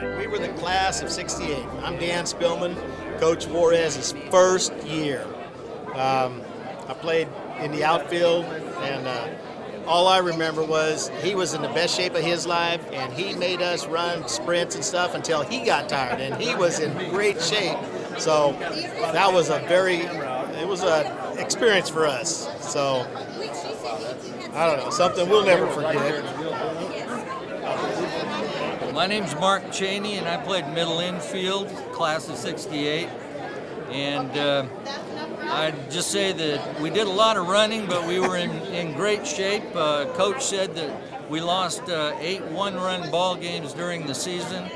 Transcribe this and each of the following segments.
right, we were the class of '68. I'm Dan Spillman, Coach Juarez's first year. I played in the outfield, and all I remember was he was in the best shape of his life, and he made us run sprints and stuff until he got tired, and he was in great shape. So that was it was an experience for us. So I don't know, something we'll never forget. My name's Mark Cheney, and I played middle infield, class of '68. And I'd just say that we did a lot of running, but we were in great shape. Coach said that we lost 8 one-run ball games during the season.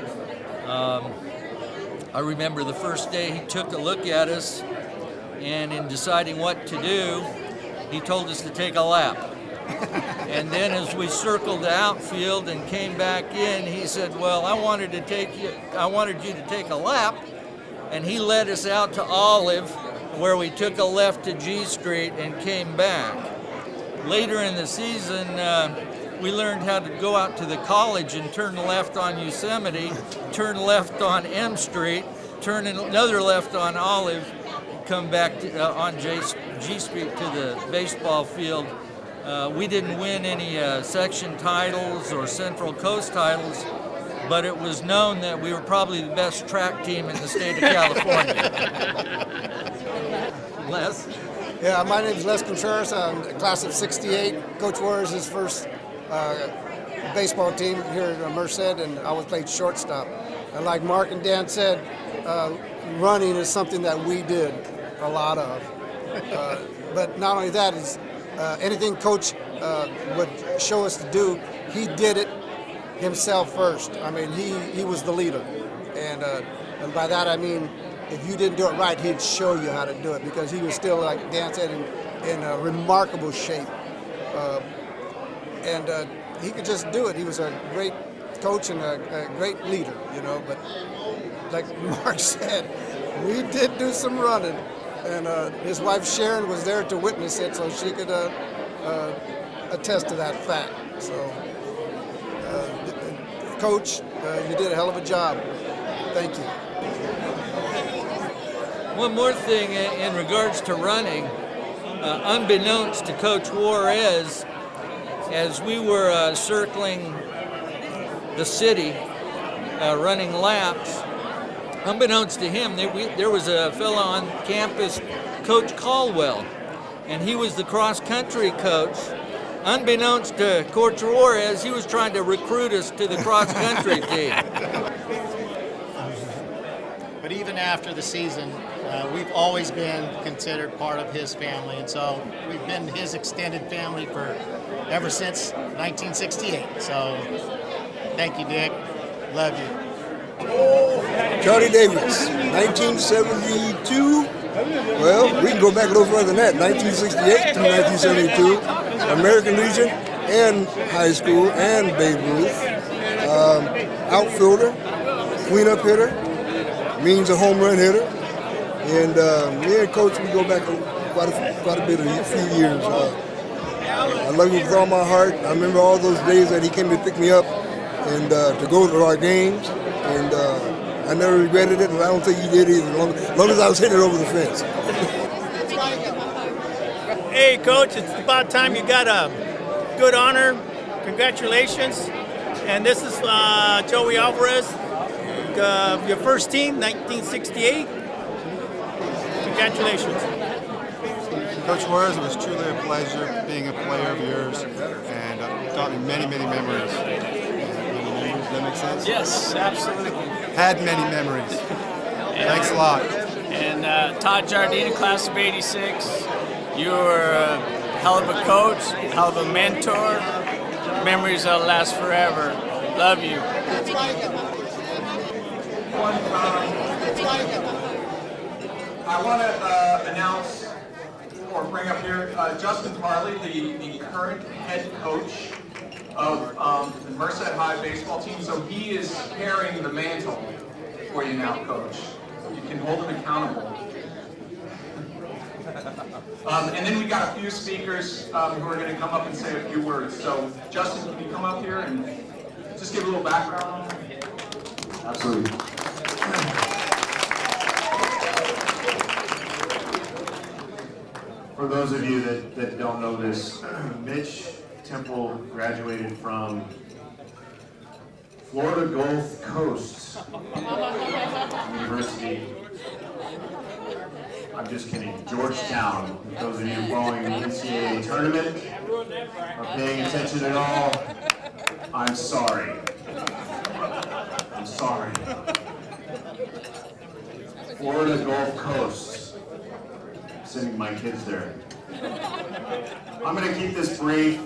I remember the first day he took a look at us, and in deciding what to do, he told us to take a lap. And then as we circled the outfield and came back in, he said, well, I wanted you to take a lap. And he led us out to Olive, where we took a left to G Street and came back. Later in the season, we learned how to go out to the college and turn left on Yosemite, turn left on M Street, turn another left on Olive, come back on G Street to the baseball field. We didn't win any section titles or Central Coast titles, but it was known that we were probably the best track team in the state of California. Les? Yeah, my name is Les Contreras. I'm the class of '68. Coach Juarez's first baseball team here at Merced, and I was played shortstop. And like Mark and Dan said, running is something that we did a lot of. But not only that, is anything Coach would show us to do, he did it himself first. I mean, he was the leader, and by that I mean, if you didn't do it right, he'd show you how to do it, because he was still, like Dan said, in a remarkable shape, and he could just do it. He was a great coach and a great leader, you know. But like Mark said, we did do some running, and his wife Sharon was there to witness it, so she could attest to that fact. So. Coach, you did a hell of a job. Thank you. One more thing in regards to running, unbeknownst to Coach Juarez, as we were circling the city, running laps, unbeknownst to him, there was a fellow on campus, Coach Caldwell, and he was the cross-country coach. Unbeknownst to Coach Juarez, he was trying to recruit us to the cross-country team. But even after the season, we've always been considered part of his family, and so we've been his extended family for ever since 1968. So thank you, Dick. Love you. Charlie Davis, 1972. Well, we can go back a little further than that. 1968 through 1972. American Legion and high school and Babe Ruth. Outfielder, cleanup hitter, means a home run hitter. And me and Coach, we go back quite a bit, a few years. I love him with all my heart. I remember all those days that he came to pick me up and to go to our games. And I never regretted it, and I don't think he did either, as long as I was hitting it over the fence. Hey, Coach, it's about time you got a good honor. Congratulations. And this is Joey Alvarez, your first team, 1968. Congratulations. Coach Juarez, it was truly a pleasure being a player of yours, and taught me many, many memories. Many memories, does that make sense? Yes, absolutely. Had many memories. Thanks a lot. And Todd Jardine, class of '86. You were a hell of a coach, hell of a mentor. Memories that'll last forever. Love you. I want to announce or bring up here Justin Tarley, the current head coach of the Merced High baseball team. So he is carrying the mantle for you now, Coach. You can hold him accountable. And then we got a few speakers who are going to come up and say a few words. So, Justin, can you come up here and just give a little background on him? Absolutely. For those of you that don't know this, Mitch Temple graduated from Florida Gulf Coast University. I'm just kidding, Georgetown. Those of you following the NCAA tournament or paying attention at all, I'm sorry. I'm sorry. Florida Gulf Coast. Sending my kids there. I'm going to keep this brief.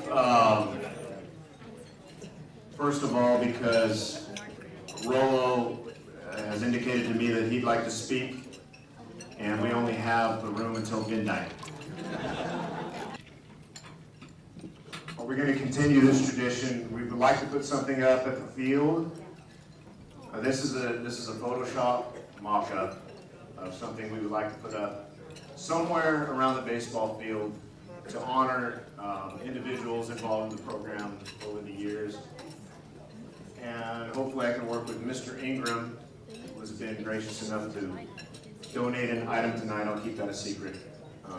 First of all, because Rolo has indicated to me that he'd like to speak, and we only have the room until midnight. We're going to continue this tradition. We would like to put something up at the field. This is a Photoshop mock-up of something we would like to put up somewhere around the baseball field to honor individuals involved in the program over the years. And hopefully I can work with Mr. Ingram, who has been gracious enough to donate an item tonight. I'll keep that a secret,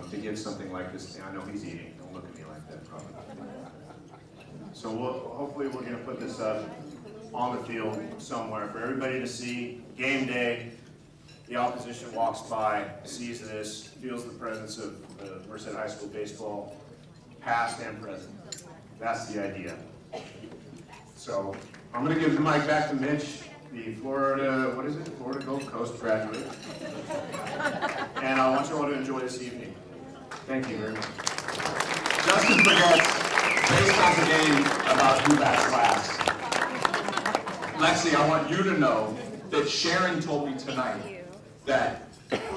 to give something like this. I know he's eating. Don't look at me like that, probably. So hopefully we're going to put this up on the field somewhere for everybody to see. Game day. The opposition walks by, sees this, feels the presence of Merced High School baseball, past and present. That's the idea. So I'm going to give the mic back to Mitch, the Florida Gulf Coast graduate. And I want you all to enjoy this evening. Thank you very much. Justin forgets baseball's a game about who bats last. Lexi, I want you to know that Sharon told me tonight that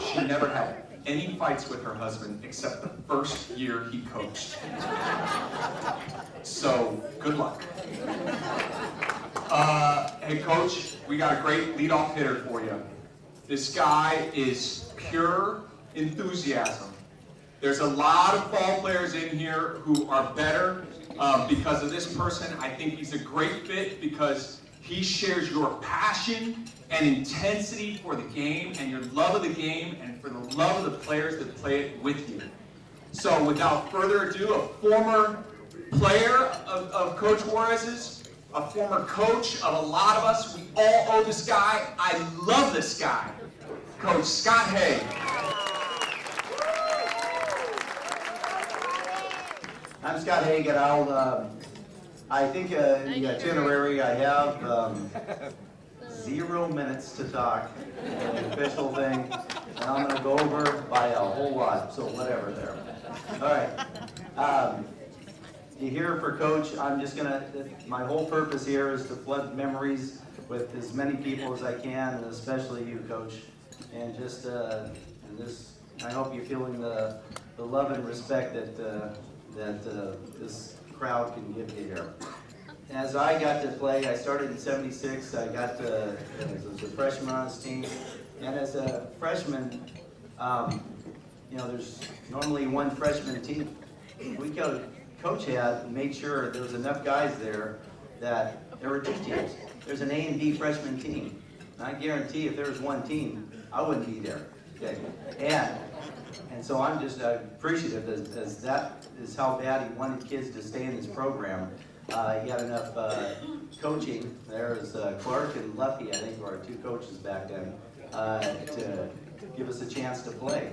she never had any fights with her husband except the first year he coached. So, good luck. Hey Coach, we got a great leadoff hitter for you. This guy is pure enthusiasm. There's a lot of ball players in here who are better because of this person. I think he's a great fit because he shares your passion and intensity for the game and your love of the game and for the love of the players that play it with you. So without further ado, a former player of Coach Juarez's, a former coach of a lot of us, we all owe this guy. I love this guy, Coach Scott Hay. I'm Scott Hay. I think the itinerary I have 0 minutes to talk, the official thing, and I'm going to go over by a whole lot, so whatever there. All right. You hear for Coach, my whole purpose here is to flood memories with as many people as I can, and especially you, Coach. And I hope you're feeling the love and respect that this crowd can give you here. As I got to play, I started in '76. I got as a freshman on this team, and as a freshman, there's normally one freshman team. Coach had made sure there was enough guys there that there were 2 teams. There's an A and B freshman team. And I guarantee if there was one team, I wouldn't be there. Okay, and so I'm just appreciative as that is how bad he wanted kids to stay in this program. He had enough coaching. There was Clark and Luffy, I think, were our 2 coaches back then, to give us a chance to play.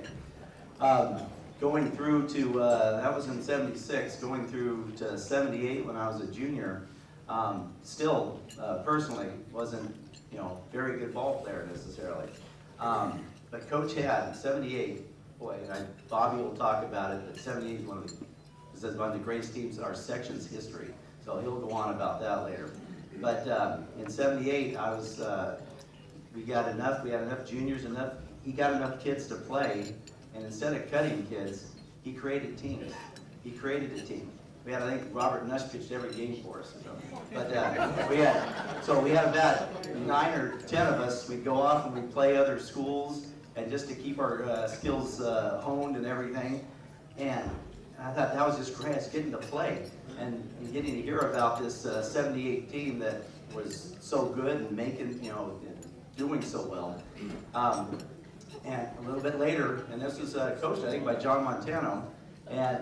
Going through to, that was in '76, going through to '78 when I was a junior, still, personally, wasn't, very good ball player necessarily. But Coach had, '78, boy, and Bobby will talk about it, but '78 is one of the greatest teams in our section's history. So he'll go on about that later. But in '78, we had enough juniors, he got enough kids to play, and instead of cutting kids, he created teams. He created a team. We had, I think, Robert Nush pitched every game for us. But we had about 9 or 10 of us. We'd go off and we'd play other schools, and just to keep our skills honed and everything. And I thought that was just great, getting to play and getting to hear about this '78 team that was so good and making, doing so well. And a little bit later, and this was coached, I think, by John Montano, and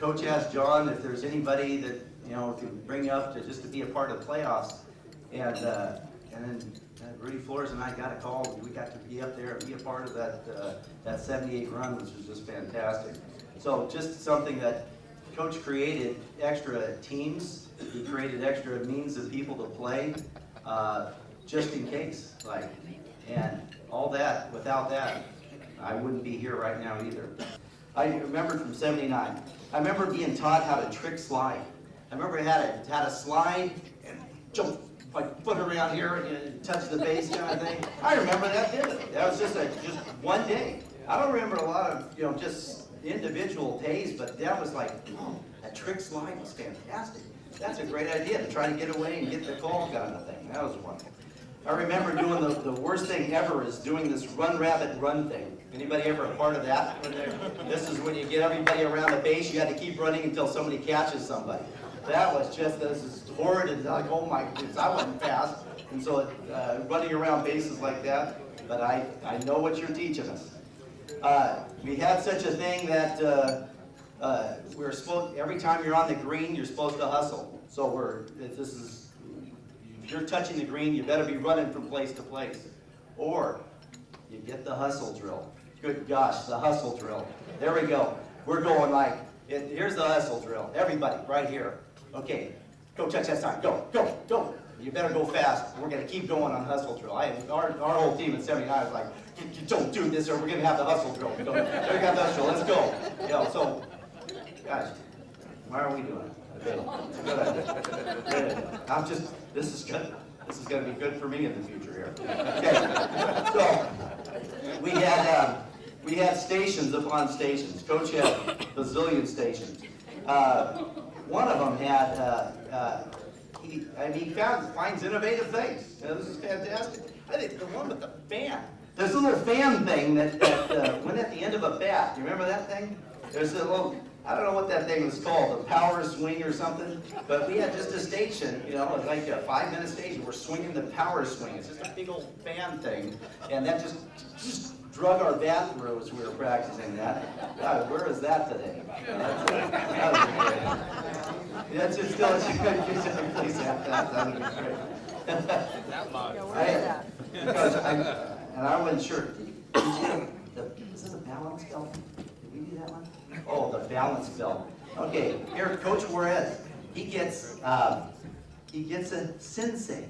Coach asked John if there's anybody that, you know, can bring up to be a part of the playoffs. And then Rudy Flores and I got a call. We got to be up there and be a part of that 78 run, which was just fantastic. So just something that Coach created extra teams. He created extra means of people to play, just in case. And all that, without that, I wouldn't be here right now either. I remember from 79. I remember being taught how to trick slide. I remember how to slide and jump my foot around here and touch the base kind of thing. I remember that vividly. That was just one day. I don't remember a lot of, you know, just individual days, but that was like, oh, that trick slide was fantastic. That's a great idea, to try to get away and get the call kind of thing. That was wonderful. I remember doing the worst thing ever is doing this run rabbit run thing. Anybody ever a part of that? This is when you get everybody around the base, you had to keep running until somebody catches somebody. That was just, this is horrid, and like, oh my goodness, I wasn't fast. And so running around bases like that, but I know what you're teaching us. We had such a thing that we're supposed, every time you're on the green, you're supposed to hustle. So if you're touching the green, you better be running from place to place. Or you get the hustle drill. Good gosh, the hustle drill. There we go. We're going like, here's the hustle drill. Everybody, right here. Okay, go touch that sign. Go, go, go. You better go fast. We're going to keep going on hustle drill. Our whole team at 79 was like, you don't do this or we're going to have the hustle drill. There we got the hustle drill. Let's go. You know, so, guys, why are we doing it? Good. This is good. This is going to be good for me in the future here. Okay, so we had stations upon stations. Coach had a bazillion stations. One of them had, he finds innovative things. You know, this is fantastic. I think the one with the fan. There's a little fan thing that went at the end of a bat. Do you remember that thing? There's a little, I don't know what that thing was called, a power swing or something, but we had just a station, you know, like a 5-minute station. We're swinging the power swing. It's just a big old fan thing, and that just drug our bat through as we were practicing that. God, where is that today? That was great. That's just still a place at that. That would be great. And I wasn't sure. Is this a balance belt? Did we do that one? Oh, the balance belt. Okay, here, Coach Juarez, he gets a sensei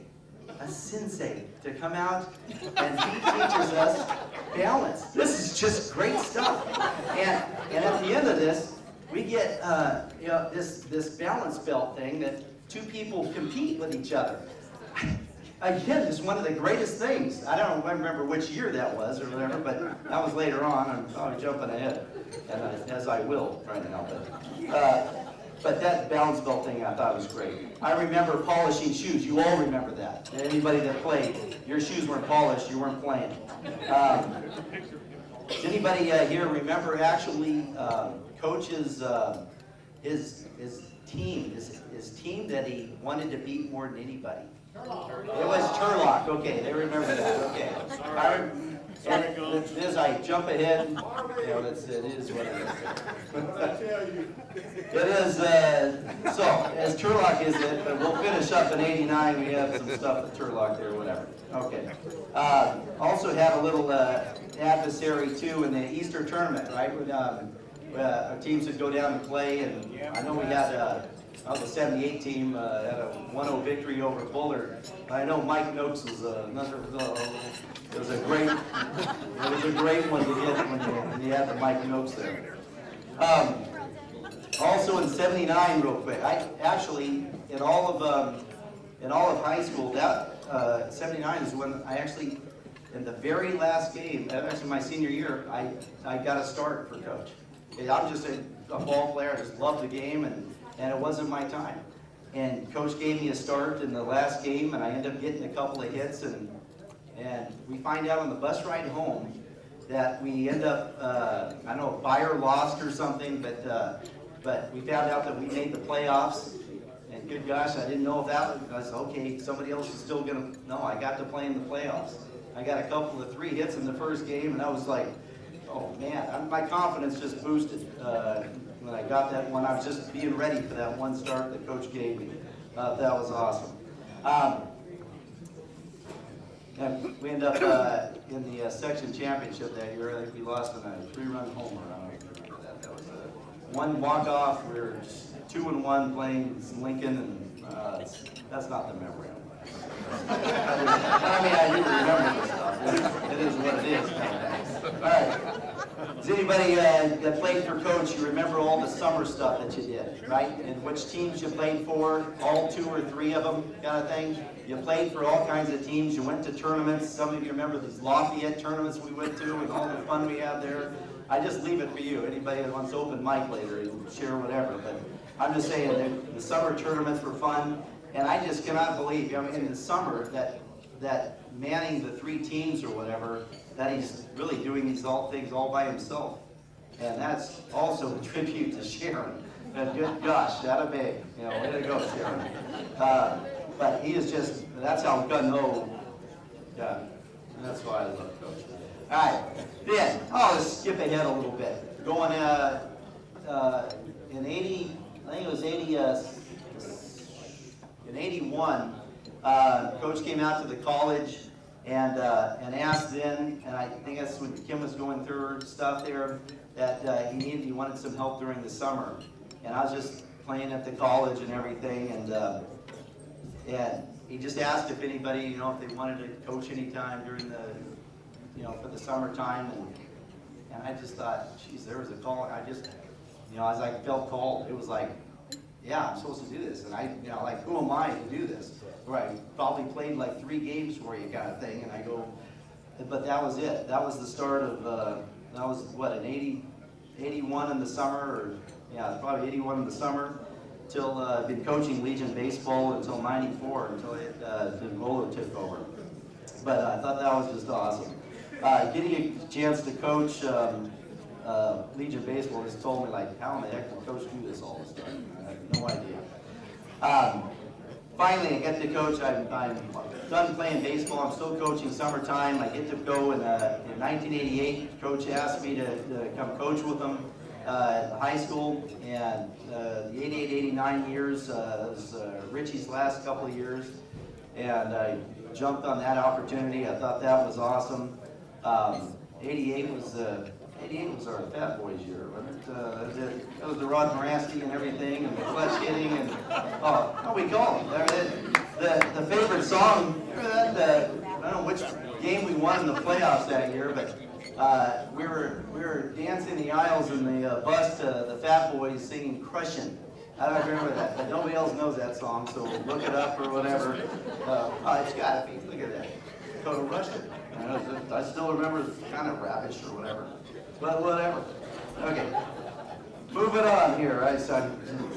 to come out and he teaches us balance. This is just great stuff. And at the end of this, we get you know, this balance belt thing that two people compete with each other. Again, it's one of the greatest things. I don't remember which year that was or whatever, but that was later on. I'm probably jumping ahead, and as I will right now. But that balance belt thing I thought was great. I remember polishing shoes. You all remember that. Anybody that played, your shoes weren't polished, you weren't playing. Does anybody here remember actually Coach's his team that he wanted to beat more than anybody? It was Turlock. Okay, they remember that. Okay. And as I jump ahead, you know, it is what it is. It is, so, as Turlock is it, but we'll finish up in 89. We have some stuff at Turlock there, whatever. Okay. Also had a little adversary, too, in the Easter tournament, right? When, our teams would go down and play, and I know we had the 78 team had a 1-0 victory over Bullard. I know Mike Noakes was another. It was a great one to get when you had the Mike Noakes there. Also in '79, real quick, I actually in all of high school, that '79 is when I actually, in the very last game, actually my senior year, I got a start for Coach. I'm just a ball player. I just loved the game, and it wasn't my time. And Coach gave me a start in the last game, and I ended up getting a couple of hits, and we find out on the bus ride home that we end up, I don't know, Bayer lost or something, but we found out that we made the playoffs, and good gosh, I didn't know if that was, I said, okay, somebody else is still gonna, no, I got to play in the playoffs. I got a couple of 3 hits in the first game, and I was like, oh man, my confidence just boosted when I got that one. I was just being ready for that one start that Coach gave me. That was awesome. And we ended up in the section championship that year. I think we lost on a 3-run homer. I don't know if you remember that. That was one walk-off. We were 2-1 playing Lincoln, and that's not the memory. I mean, I do remember this stuff. It is what it is. All right. Does anybody that played for Coach, you remember all the summer stuff that you did, right? And which teams you played for, all 2 or 3 of them kind of thing? You played for all kinds of teams. You went to tournaments. Some of you remember these Lafayette tournaments we went to and all the fun we had there. I just leave it for you. Anybody that wants to open mic later, you share whatever. But I'm just saying the summer tournaments were fun. And I just cannot believe, I mean, in the summer that manning the 3 teams or whatever, that he's really doing these things all by himself. And that's also a tribute to Sharon. And good gosh, that a big, way to go, Sharon. But he is just, that's how gun-ho, yeah, and that's why I love Coach. All right, then, let's skip ahead a little bit. Going in 80, I think it was 80, in 81, Coach came out to the college and asked then, and I think that's when Kim was going through her stuff there, that he wanted some help during the summer. And I was just playing at the college and everything, and he just asked if anybody, if they wanted to coach anytime during the, for the summertime, and I just thought, geez, there was a call, I just, as I felt called, it was like, yeah, I'm supposed to do this, and I, like, who am I to do this? Right, probably played like 3 games for you kind of thing, and I go, but that was it. That was the start of, that was what, in 81 in the summer, or yeah, probably 81 in the summer, till been coaching Legion baseball until 94, until Volo took over. But I thought that was just awesome. Getting a chance to coach Legion baseball has told me, like, how in the heck will Coach do this all this time? I have no idea. Finally, I get to coach. I'm done playing baseball. I'm still coaching summertime. I get to go in 1988. Coach asked me to come coach with him at high school, and the 88-89 years was Richie's last couple of years, and I jumped on that opportunity. I thought that was awesome. 88 was our Fat Boys year, wasn't it? That was the Rod Moransky and everything, and the clutch hitting, and what we call them? The favorite song. Remember that? I don't know which game we won in the playoffs that year, but we were dancing the aisles in the bus to the Fat Boys singing "Crushin'." I don't remember that, but nobody else knows that song, so look it up or whatever. It's got to be. Look at that. Go rush it. I still remember it's kind of ravish or whatever. But whatever. Okay. Moving on here. Right? So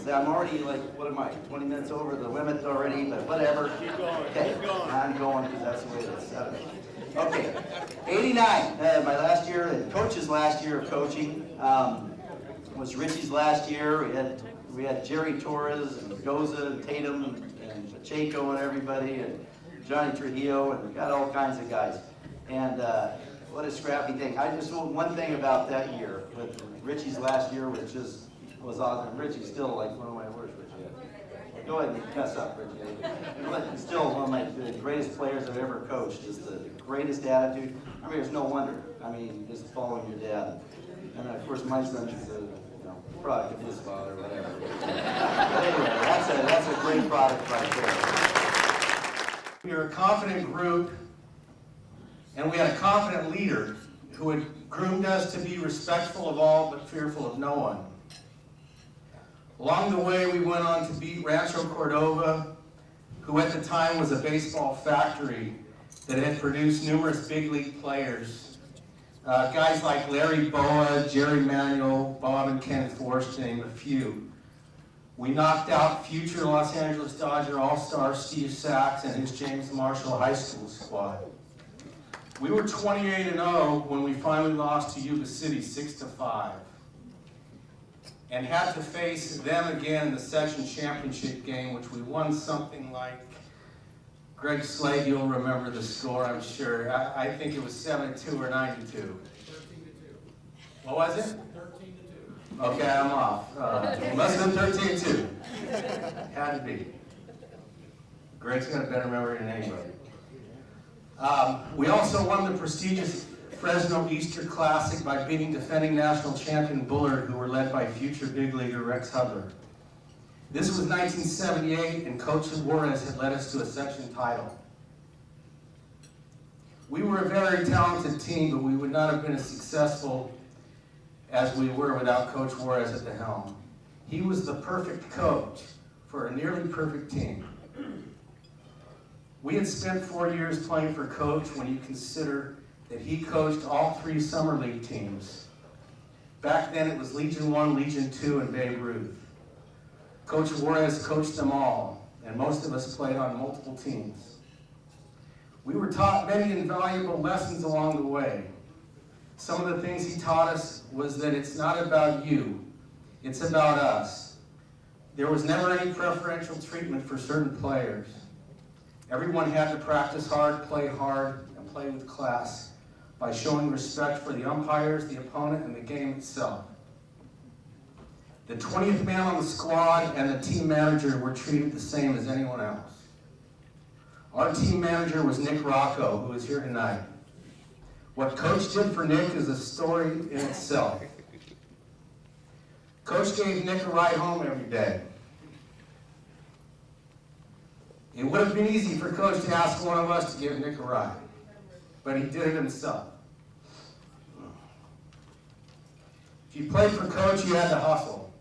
I'm already like, what am I, 20 minutes over the limit already, but whatever. Keep going. Okay. Keep going. I'm going because that's the way it is. Okay. 89. My last year, and Coach's last year of coaching was Richie's last year. We had Jerry Torres and Goza and Tatum and Pacheco and everybody and Johnny Trujillo, and we got all kinds of guys. And what a scrappy thing. I just want one thing about that year, with Richie's last year, which was awesome. Richie's still like one of my worst, Richie. Go ahead and cuss up, Richie. But still one of the greatest players I've ever coached. Just the greatest attitude. I mean, there's no wonder. I mean, just following your dad. And of course, my son is a product of his father, whatever. But anyway, that's a great product right there. We were a confident group, and we had a confident leader who had groomed us to be respectful of all but fearful of no one. Along the way, we went on to beat Rancho Cordova, who at the time was a baseball factory that had produced numerous big league players. Guys like Larry Boa, Jerry Manuel, Bob and Ken Forrest, to name a few. We knocked out future Los Angeles Dodger All-Star Steve Sachs and his James Marshall High School squad. We were 28-0 when we finally lost to Yuba City 6-5. and had to face them again in the section championship game, which we won something like, Greg Slade, you'll remember the score, I'm sure. I think it was 7-2 or 9-2. 13-2. What was it? 13-2. Okay, I'm off. It must have been 13-2. Had to be. Greg's got a better memory than anybody. We also won the prestigious Fresno Easter Classic by beating defending national champion Bullard, who were led by future big leaguer Rex Hudler. This was 1978, and Coach Juarez had led us to a section title. We were a very talented team, but we would not have been as successful as we were without Coach Juarez at the helm. He was the perfect coach for a nearly perfect team. We had spent 4 years playing for Coach when you consider that he coached all 3 summer league teams. Back then it was Legion 1, Legion 2, and Babe Ruth. Coach Juarez coached them all, and most of us played on multiple teams. We were taught many invaluable lessons along the way. Some of the things he taught us was that it's not about you, it's about us. There was never any preferential treatment for certain players. Everyone had to practice hard, and play with class by showing respect for the umpires, the opponent, and the game itself. The 20th man on the squad and the team manager were treated the same as anyone else. Our team manager was Nick Rocco, who is here tonight. What Coach did for Nick is a story in itself. Coach gave Nick a ride home every day. It would have been easy for Coach to ask one of us to give Nick a ride, but he did it himself. If you played for Coach, you had to hustle,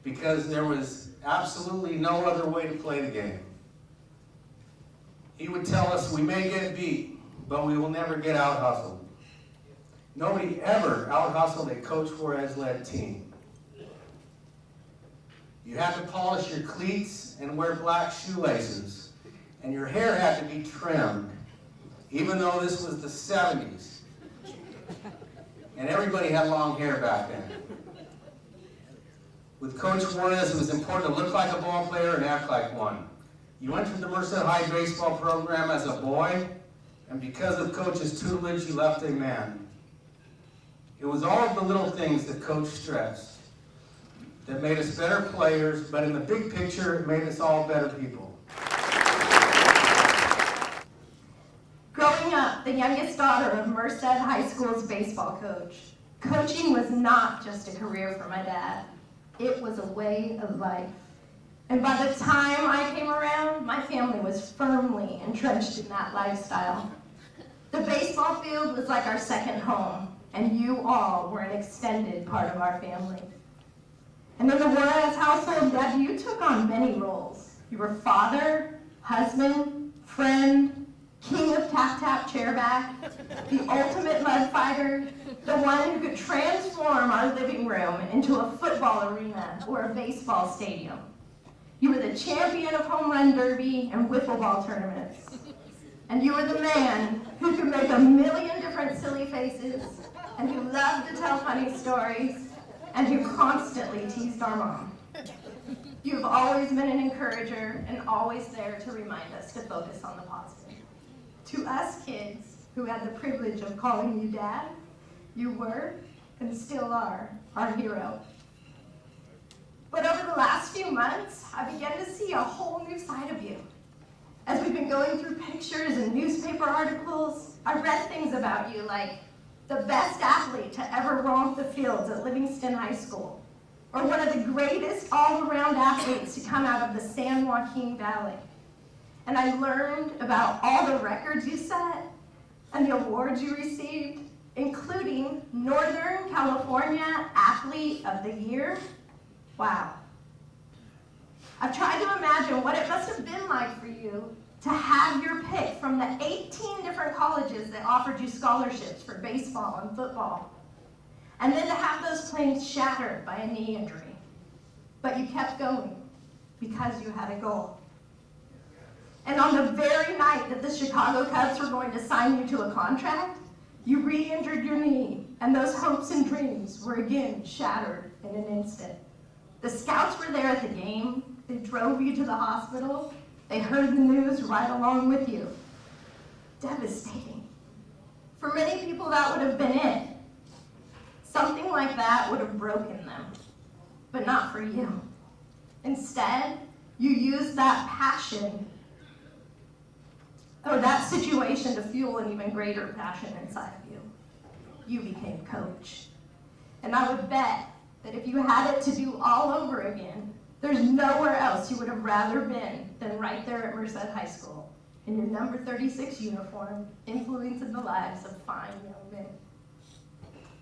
because there was absolutely no other way to play the game. He would tell us, we may get beat, but we will never get out-hustled. Nobody ever out-hustled a Coach Juarez-led team. You had to polish your cleats and wear black shoelaces, and your hair had to be trimmed, even though this was the 70s. And everybody had long hair back then. With Coach Juarez, it was important to look like a ball player and act like one. You entered the Merced High baseball program as a boy, and because of Coach's tutelage, you left a man. It was all of the little things that Coach stressed that made us better players, but in the big picture, it made us all better people. Growing up, the youngest daughter of Merced High School's baseball coach, coaching was not just a career for my dad. It was a way of life. And by the time I came around, my family was firmly entrenched in that lifestyle. The baseball field was like our second home, and you all were an extended part of our family. And in the Juarez household, Dad, you took on many roles. You were father, husband, friend, king of tap-tap chairback, the ultimate mud fighter, the one who could transform our living room into a football arena or a baseball stadium. You were the champion of home run derby and wiffle ball tournaments. And you were the man who could make a million different silly faces and who loved to tell funny stories and who constantly teased our mom. You've always been an encourager and always there to remind us to focus on the positive. To us kids who had the privilege of calling you Dad, you were and still are our hero. But over the last few months, I began to see a whole new side of you. As we've been going through pictures and newspaper articles, I read things about you like the best athlete to ever romp the fields at Livingston High School, or one of the greatest all-around athletes to come out of the San Joaquin Valley. And I learned about all the records you set and the awards you received, including Northern California Athlete of the Year. Wow. I've tried to imagine what it must have been like for you to have your pick from the 18 different colleges that offered you scholarships for baseball and football, and then to have those plans shattered by a knee injury. But you kept going because you had a goal. And on the very night that the Chicago Cubs were going to sign you to a contract, you re-injured your knee, and those hopes and dreams were again shattered in an instant. The scouts were there at the game. They drove you to the hospital. They heard the news right along with you. Devastating. For many people, that would have been it. Something like that would have broken them, but not for you. Instead, you used that passion or that situation to fuel an even greater passion inside of you. You became coach. And I would bet that if you had it to do all over again, there's nowhere else you would have rather been than right there at Merced High School, in your number 36 uniform, influencing the lives of fine young men.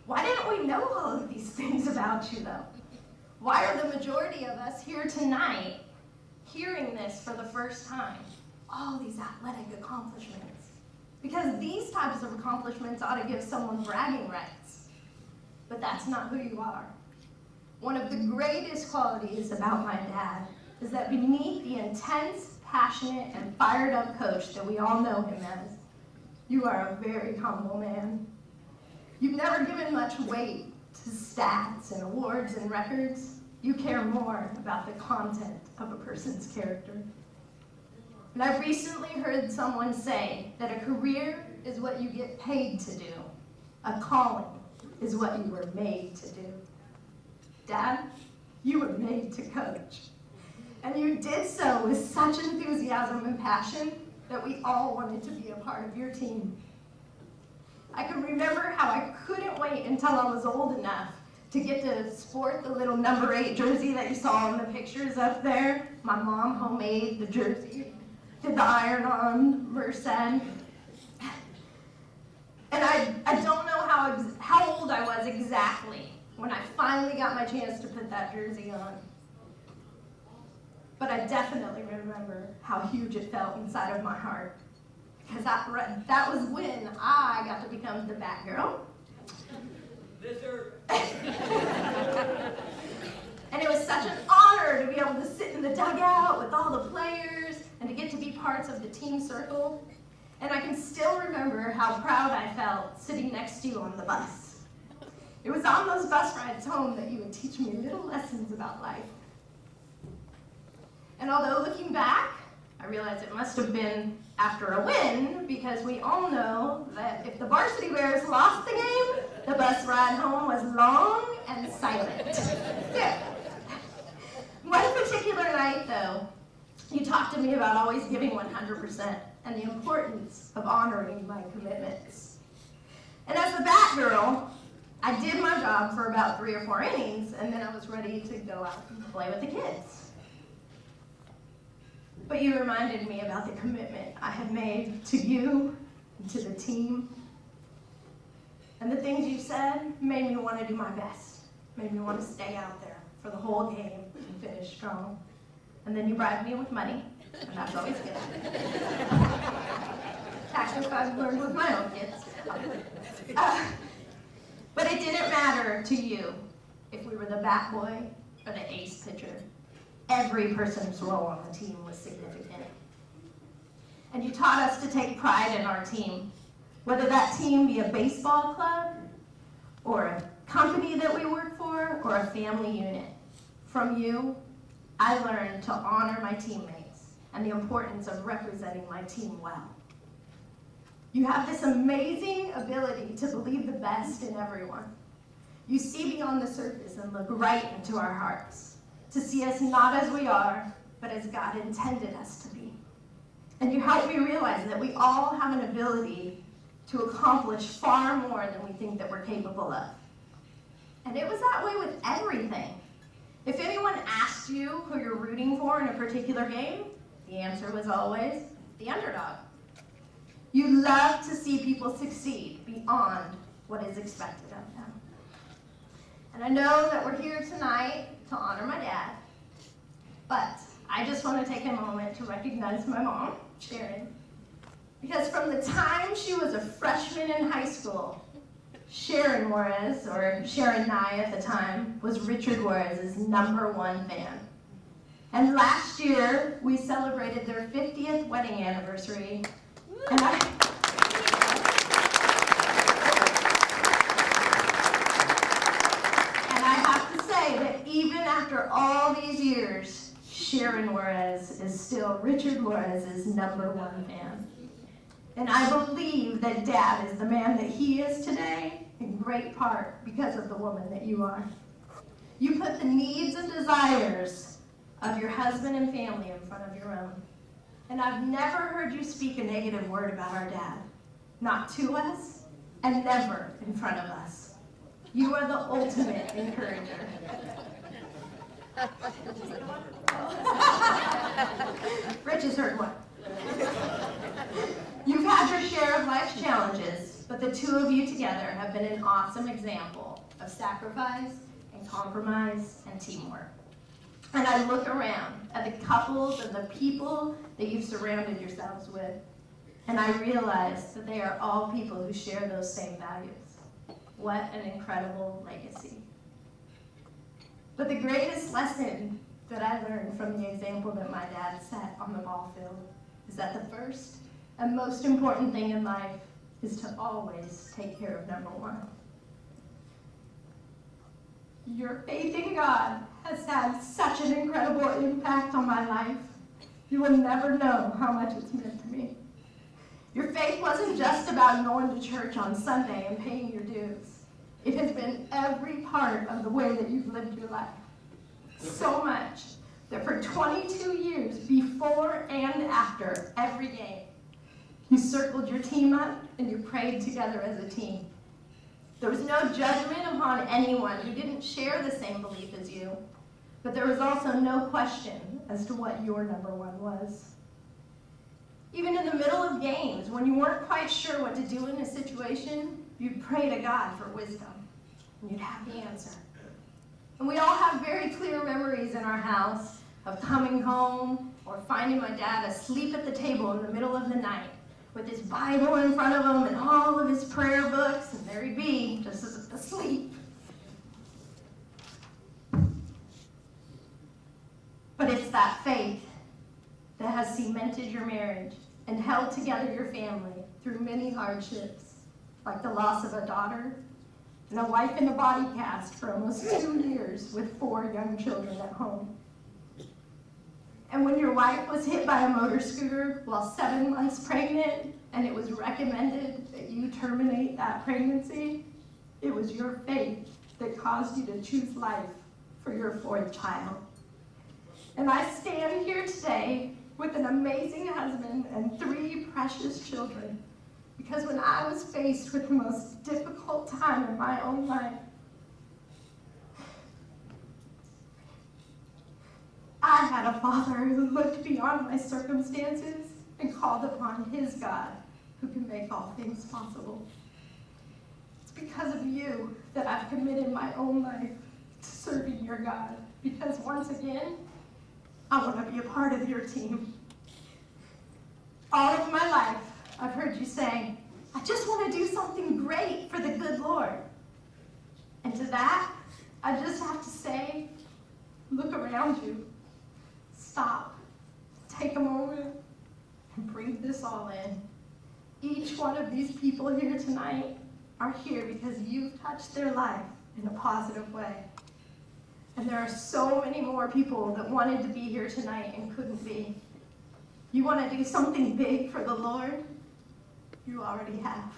Why didn't we know all of these things about you, though? Why are the majority of us here tonight hearing this for the first time? All these athletic accomplishments. Because these types of accomplishments ought to give someone bragging rights. But that's not who you are. One of the greatest qualities about my dad is that beneath the intense, passionate, and fired up coach that we all know him as, you are a very humble man. You've never given much weight to stats and awards and records. You care more about the content of a person's character. And I recently heard someone say that a career is what you get paid to do. A calling is what you were made to do. Dad, you were made to coach. And you did so with such enthusiasm and passion that we all wanted to be a part of your team. I can remember how I couldn't wait until I was old enough to get to sport the little number 8 jersey that you saw in the pictures up there. My mom homemade the jersey, did the iron-on Merced. And I don't know how old I was exactly when I finally got my chance to put that jersey on. But I definitely remember how huge it felt inside of my heart. Because that was when I got to become the Batgirl. And it was such an honor to be able to sit in the dugout with all the players and to get to be parts of the team circle. And I can still remember how proud I felt sitting next to you on the bus. It was on those bus rides home that you would teach me little lessons about life. And although looking back, I realize it must have been after a win, because we all know that if the Varsity Bears lost the game, the bus ride home was long and silent. Yeah. One particular night, though, you talked to me about always giving 100% and the importance of honoring my commitments. And as the Batgirl, I did my job for about 3 or 4 innings, and then I was ready to go out and play with the kids. But you reminded me about the commitment I had made to you and to the team. And the things you said made me want to do my best, made me want to stay out there for the whole game and finish strong. And then you bribed me with money, and that's always good. Actually, I've learned with my own kids. But it didn't matter to you if we were the bat boy or the ace pitcher. Every person's role on the team was significant. And you taught us to take pride in our team, whether that team be a baseball club, or a company that we work for, or a family unit. From you, I learned to honor my teammates and the importance of representing my team well. You have this amazing ability to believe the best in everyone. You see beyond the surface and look right into our hearts, to see us not as we are, but as God intended us to be. And you help me realize that we all have an ability to accomplish far more than we think that we're capable of. And it was that way with everything. If anyone asked you who you're rooting for in a particular game, the answer was always the underdog. You love to see people succeed beyond what is expected of them. And I know that we're here tonight to honor my dad, but I just want to take a moment to recognize my mom, Sharon, because from the time she was a freshman in high school, Sharon Juarez, or Sharon Nye at the time, was Richard Juarez's #1 fan. And last year, we celebrated their 50th wedding anniversary, and I have to say Sharon Juarez is still Richard Juarez's #1 fan. And I believe that Dad is the man that he is today, in great part because of the woman that you are. You put the needs and desires of your husband and family in front of your own. And I've never heard you speak a negative word about our dad. Not to us, and never in front of us. You are the ultimate encourager. Rich has heard one. You've had your share of life's challenges, but the two of you together have been an awesome example of sacrifice and compromise and teamwork. And I look around at the couples and the people that you've surrounded yourselves with, and I realize that they are all people who share those same values. What an incredible legacy. But the greatest lesson that I learned from the example that my dad set on the ball field is that the first and most important thing in life is to always take care of #1. Your faith in God has had such an incredible impact on my life. You will never know how much it's meant to me. Your faith wasn't just about going to church on Sunday and paying your dues. It has been every part of the way that you've lived your life. So much that for 22 years, before and after every game, you circled your team up and you prayed together as a team. There was no judgment upon anyone who didn't share the same belief as you, but there was also no question as to what your #1 was. Even in the middle of games, when you weren't quite sure what to do in a situation, you'd pray to God for wisdom, and you'd have the answer. And we all have very clear memories in our house of coming home or finding my dad asleep at the table in the middle of the night with his Bible in front of him and all of his prayer books, and there he'd be, just asleep. But it's that faith that has cemented your marriage and held together your family through many hardships, like the loss of a daughter and a wife in a body cast for almost 2 years with 4 young children at home. And when your wife was hit by a motor scooter while 7 months pregnant, and it was recommended that you terminate that pregnancy, it was your faith that caused you to choose life for your 4th child. And I stand here today with an amazing husband and 3 precious children, because when I was faced with the most difficult time in my own life, I had a father who looked beyond my circumstances and called upon his God, who can make all things possible. It's because of you that I've committed my own life to serving your God, because once again, I want to be a part of your team. All of my life, I've heard you say, I just want to do something great for the good Lord. And to that, I just have to say, look around you. Stop, take a moment, and breathe this all in. Each one of these people here tonight are here because you've touched their life in a positive way. And there are so many more people that wanted to be here tonight and couldn't be. You want to do something big for the Lord? You already have.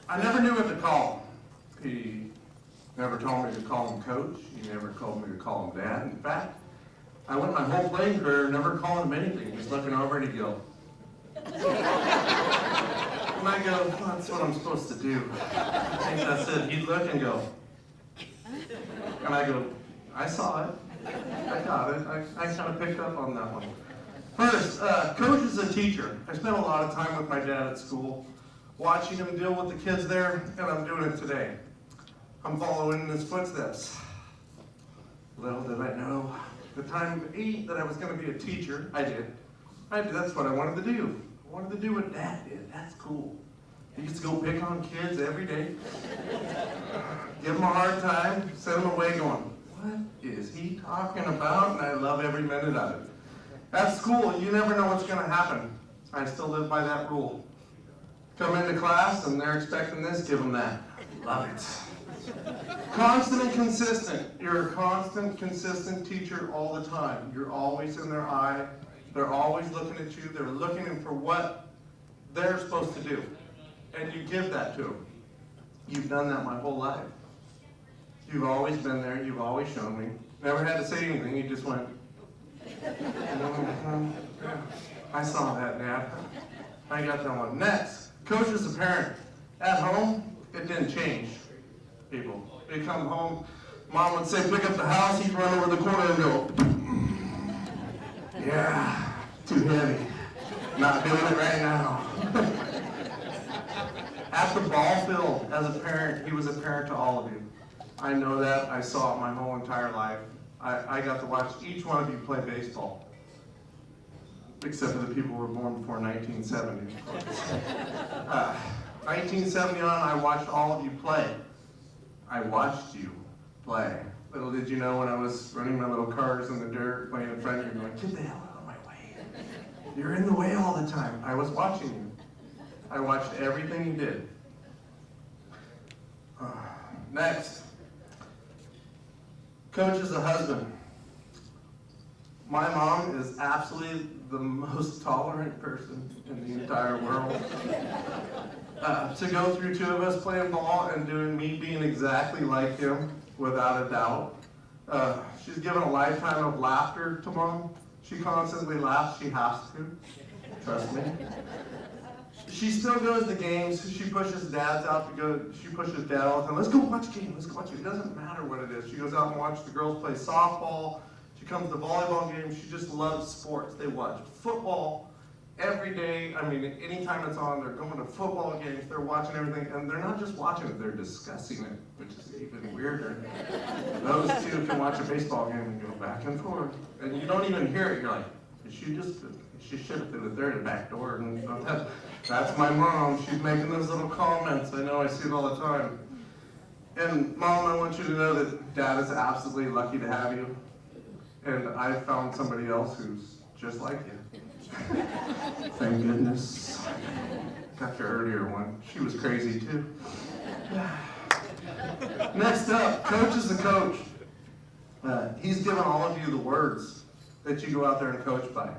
I never knew what to call him. He never told me to call him coach. He never told me to call him dad. In fact, I went my whole playing career never calling him anything, just looking over and he'd go. And I go, well, that's what I'm supposed to do. I think that's it. He'd look and go. And I go, I saw it. I got it. I kind of picked up on that one. First, coach is a teacher. I spent a lot of time with my dad at school, watching him deal with the kids there, and I'm doing it today. I'm following in his footsteps. Little did I know, the time of 8 that I was going to be a teacher, I did. That's what I wanted to do. I wanted to do what Dad did. That's cool. He used to go pick on kids every day, give them a hard time, send them away going, what is he talking about? And I love every minute of it. At school, you never know what's going to happen. I still live by that rule. Come into class and they're expecting this, give them that. Love it. Constant and consistent. You're a constant, consistent teacher all the time. You're always in their eye. They're always looking at you. They're looking for what they're supposed to do. And you give that to them. You've done that my whole life. You've always been there. You've always shown me. Never had to say anything. You just went, I saw that, Dad. I got that one. Next, coach is a parent. At home, it didn't change, people. They come home, Mom would say, pick up the house, he'd run over the corner and go, yeah, too heavy. Not doing it right now. At the ball field, as a parent, he was a parent to all of you. I know that. I saw it my whole entire life. I got to watch each one of you play baseball. Except for the people who were born before 1970. 1970 on, I watched all of you play. I watched you play. Little did you know when I was running my little cars in the dirt, playing in front of you, going, get the hell out of my way. You're in the way all the time. I was watching you. I watched everything you did. Next. Coach is a husband. My mom is absolutely the most tolerant person in the entire world. To go through two of us playing ball and doing me being exactly like him, without a doubt. She's given a lifetime of laughter to Mom. She constantly laughs. She has to. Trust me. She still goes to games. She pushes dads out to go. She pushes dad all the time. Let's go watch a game. Let's go watch a game. It doesn't matter what it is. She goes out and watches the girls play softball. She comes to volleyball games. She just loves sports. They watch football every day. I mean, anytime it's on, they're going to football games. They're watching everything. And they're not just watching it, they're discussing it, which is even weirder. Those two can watch a baseball game and go back and forth. And you don't even hear it. You're like, she should have been there at the back door. And that's my mom. She's making those little comments. I know, I see it all the time. And Mom, I want you to know that Dad is absolutely lucky to have you. And I found somebody else who's just like you. Thank goodness. Got your earlier one. She was crazy too. Next up, coach is a coach. He's given all of you the words that you go out there and coach by.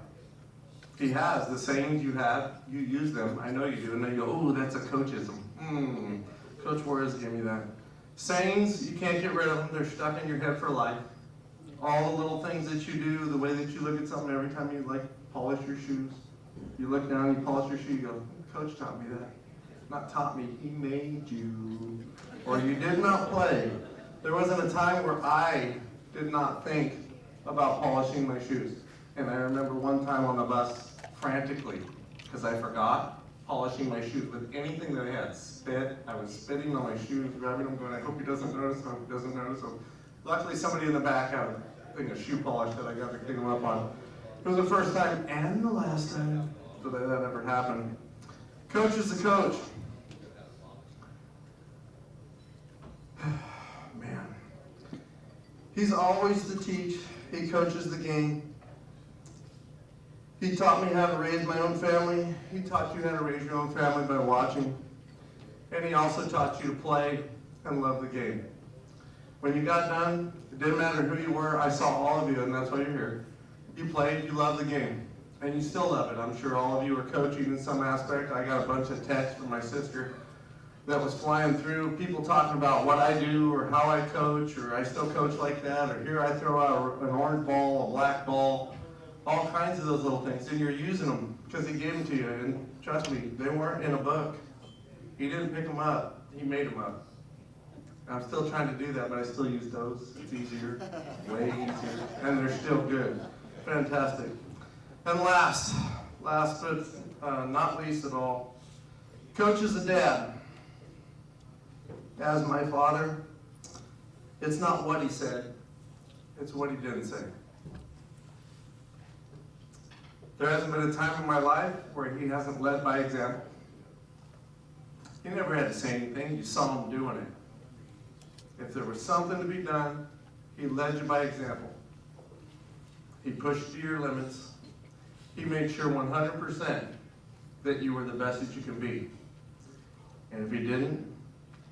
He has the sayings you have, you use them. I know you do, and then you go, oh, that's a coachism. Coach Juarez gave me that. Sayings, you can't get rid of them. They're stuck in your head for life. All the little things that you do, the way that you look at something every time you polish your shoes. You look down, you polish your shoe, you go, Coach taught me that. Not taught me, he made you. Or you did not play. There wasn't a time where I did not think about polishing my shoes. And I remember one time on the bus, frantically, because I forgot, polishing my shoes with anything that I had. Spit, I was spitting on my shoes, grabbing them, going, I hope he doesn't notice, I hope he doesn't notice. So luckily somebody in the back had a thing of shoe polish that I got to clean them up on. It was the first time and the last time that ever happened. Coach is a coach. Man. He's always to teach. He coaches the game. He taught me how to raise my own family. He taught you how to raise your own family by watching. And he also taught you to play and love the game. When you got done, it didn't matter who you were. I saw all of you, and that's why you're here. You played, you loved the game, and you still love it. I'm sure all of you are coaching in some aspect. I got a bunch of texts from my sister that was flying through, people talking about what I do or how I coach, or I still coach like that, or here I throw out an orange ball, a black ball, all kinds of those little things, and you're using them because he gave them to you. And trust me, they weren't in a book. He didn't pick them up, he made them up. I'm still trying to do that, but I still use those. It's easier, way easier, and they're still good. Fantastic. And last but not least at all, coach is a dad. As my father, it's not what he said, it's what he didn't say. There hasn't been a time in my life where he hasn't led by example. He never had to say anything, you saw him doing it. If there was something to be done, he led you by example. He pushed you to your limits. He made sure 100% that you were the best that you can be. And if he didn't,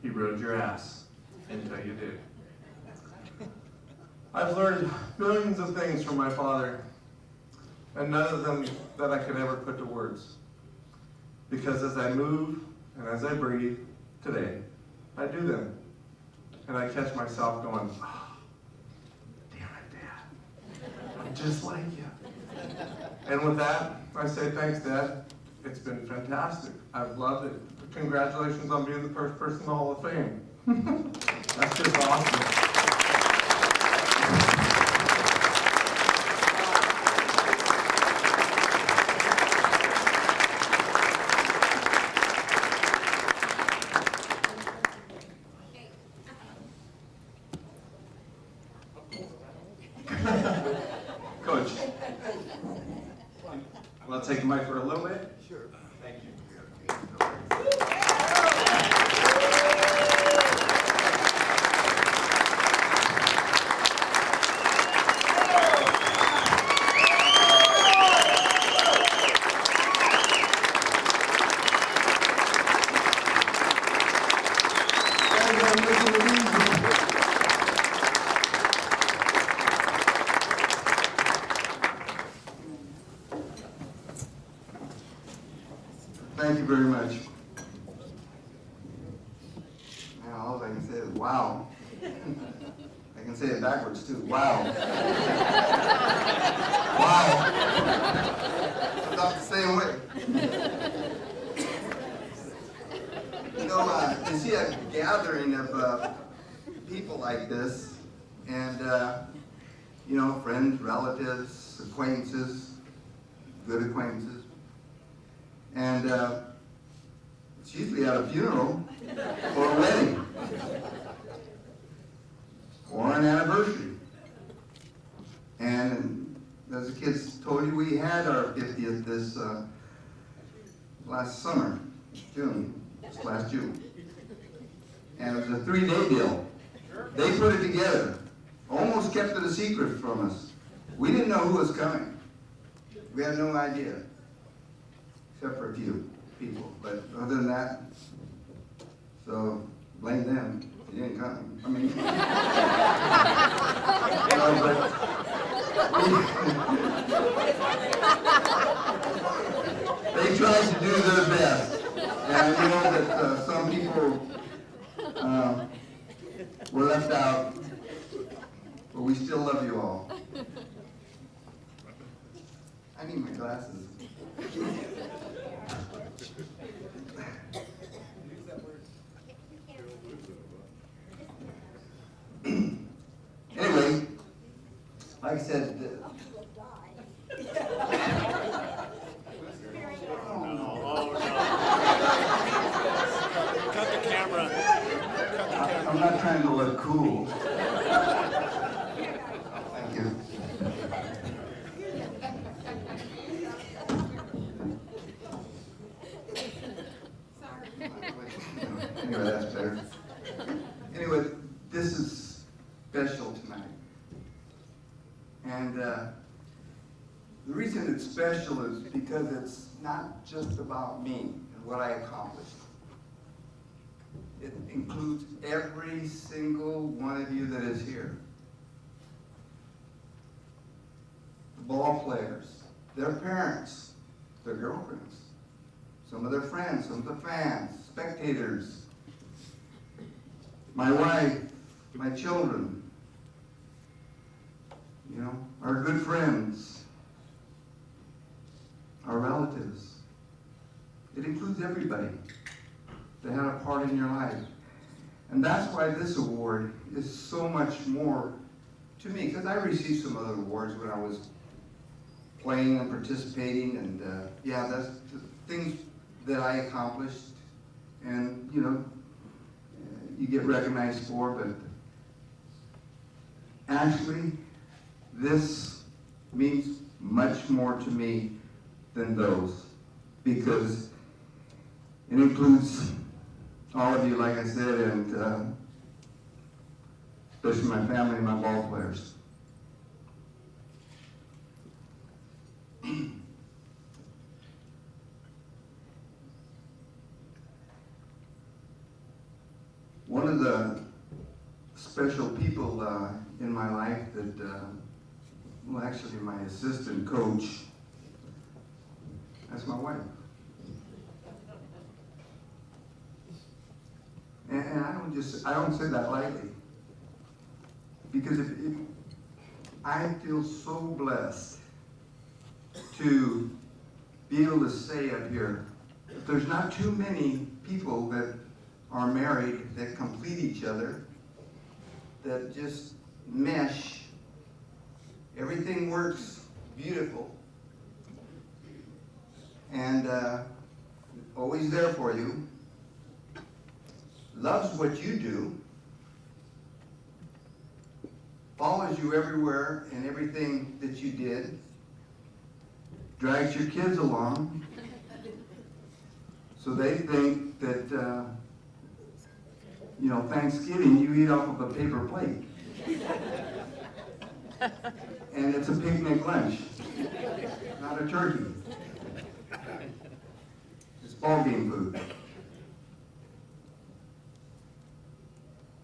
he rode your ass until you did. I've learned millions of things from my father, and none of them that I could ever put to words. Because as I move and as I breathe today, I do them. And I catch myself going, oh, damn it, Dad. I'm just like you. And with that, I say thanks, Dad. It's been fantastic. I've loved it. Congratulations on being the first person in the Hall of Fame. That's just awesome. Coach, want to take the mic for a little bit? Sure. Thank you. Thank you very much. Now, all I can say is wow. I can say it backwards too. Wow. Wow. It's not the same way. You know, you see a gathering of people like this, and you know, friends, relatives, acquaintances, good acquaintances. And it's usually at a funeral or a wedding or an anniversary. And as the kids told you, we had our 50th this last summer, last June. And it was a 3-day deal. They put it together, almost kept it a secret from us. We didn't know who was coming. We had no idea. Except for a few people, but other than that, so blame them. He didn't come. I mean, they tried to do their best, and I know that some people were left out, but we still love you all. I need my glasses. Anyway, like I said, Cut the camera. I'm not trying to look cool. Thank you. Anyway, that's better. Anyway, this is special tonight. And the reason it's special is because it's not just about me and what I accomplished. It includes every single one of you that is here. The ball players, their parents, their girlfriends, some of their friends, some of the fans, spectators, my wife, my children, you know, our good friends, our relatives. It includes everybody that had a part in your life. And that's why this award is so much more to me, because I received some other awards when I was playing and participating, and yeah, that's the things that I accomplished, and you know, you get recognized for, but actually, this means much more to me than those, because it includes all of you, like I said, and especially my family and my ball players. of the special people in my life that, well, actually my assistant coach, that's my wife. And I don't say that lightly, because I feel so blessed to be able to say up here that there's not too many people that are married that complete each other, that just mesh. Everything works beautiful, and always there for you, loves what you do, follows you everywhere in everything that you did, drags your kids along, so they think that, you know, Thanksgiving you eat off of a paper plate. And it's a picnic lunch, not a turkey. It's ball game food.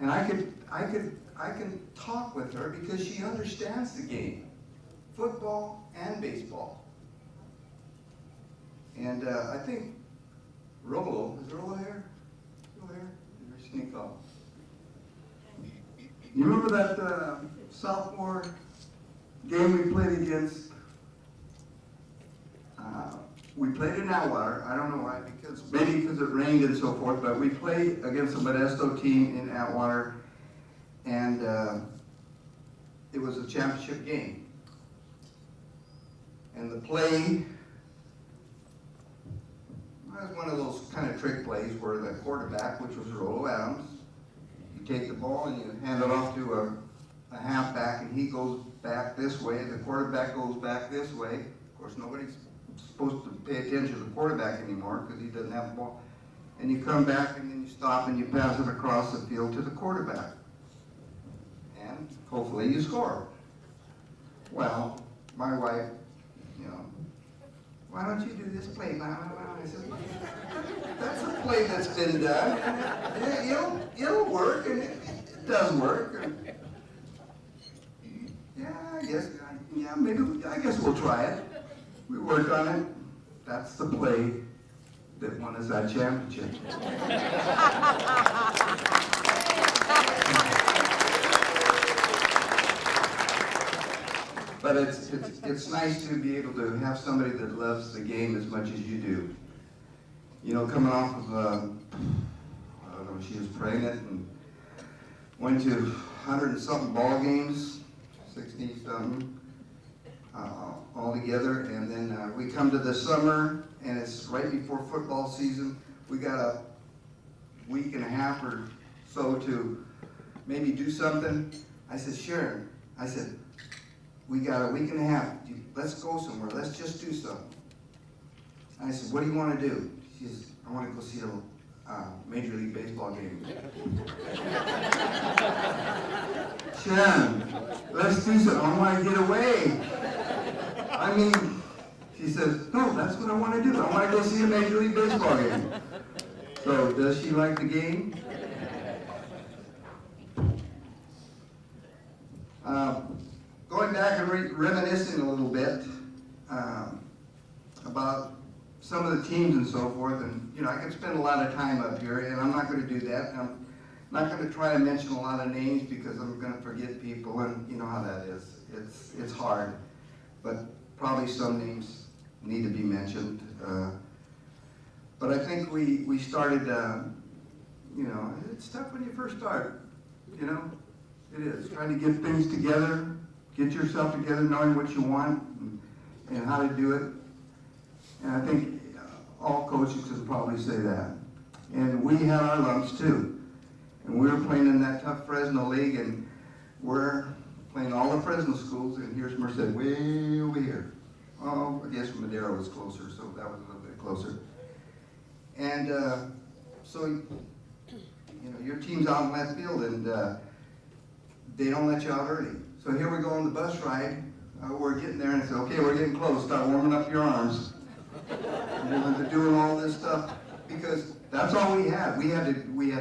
And I can talk with her because she understands the game, football and baseball. And I think Rolo, is Rolo here? Still here? Did he sneak off? You remember that sophomore game we played against? We played in Atwater. I don't know why, maybe because it rained and so forth, but we played against a Modesto team in Atwater, and it was a championship game. And the play was one of those kind of trick plays where the quarterback, which was Rolo Adams, you take the ball and you hand it off to a halfback, and he goes back this way, the quarterback goes back this way. Of course, nobody's supposed to pay attention to the quarterback anymore because he doesn't have the ball. And you come back and then you stop and you pass it across the field to the quarterback. And hopefully you score. Well, my wife, you know, why don't you do this play? I said, that's a play that's been done. And it'll work, and it does work. And I guess we'll try it. We worked on it. That's the play that won us that championship. But it's nice to be able to have somebody that loves the game as much as you do. You know, coming off of, I don't know, she was pregnant and went to 100 and something ball games, 60 something. All together, and then we come to the summer, and it's right before football season. We got a week and a half or so to maybe do something. I said, Sharon, I said, we got a week and a half. Let's go somewhere. Let's just do something. And I said, what do you want to do? She says, I want to go see a Major League Baseball game. Sharon, let's do something. I want to get away. I mean, she says, no, that's what I want to do. I want to go see a Major League Baseball game. So, does she like the game? Going back and reminiscing a little bit about some of the teams and so forth, and you know, I could spend a lot of time up here, and I'm not going to do that. I'm not going to try to mention a lot of names because I'm going to forget people, and you know how that is. It's hard, but probably some names need to be mentioned. But I think we started, you know, it's tough when you first start, you know, it is. Trying to get things together, get yourself together, knowing what you want and how to do it. And I think all coaches can probably say that. And we had our lumps too. And we were playing in that tough Fresno league, and we're playing all the Fresno schools, and here's Merced way over here. Oh, I guess Madera was closer, so that was a little bit closer. And so, you know, your team's out in left field, and they don't let you out early. So here we go on the bus ride. We're getting there, and I said, okay, we're getting close. Start warming up your arms. And we're doing all this stuff because that's all we had. We had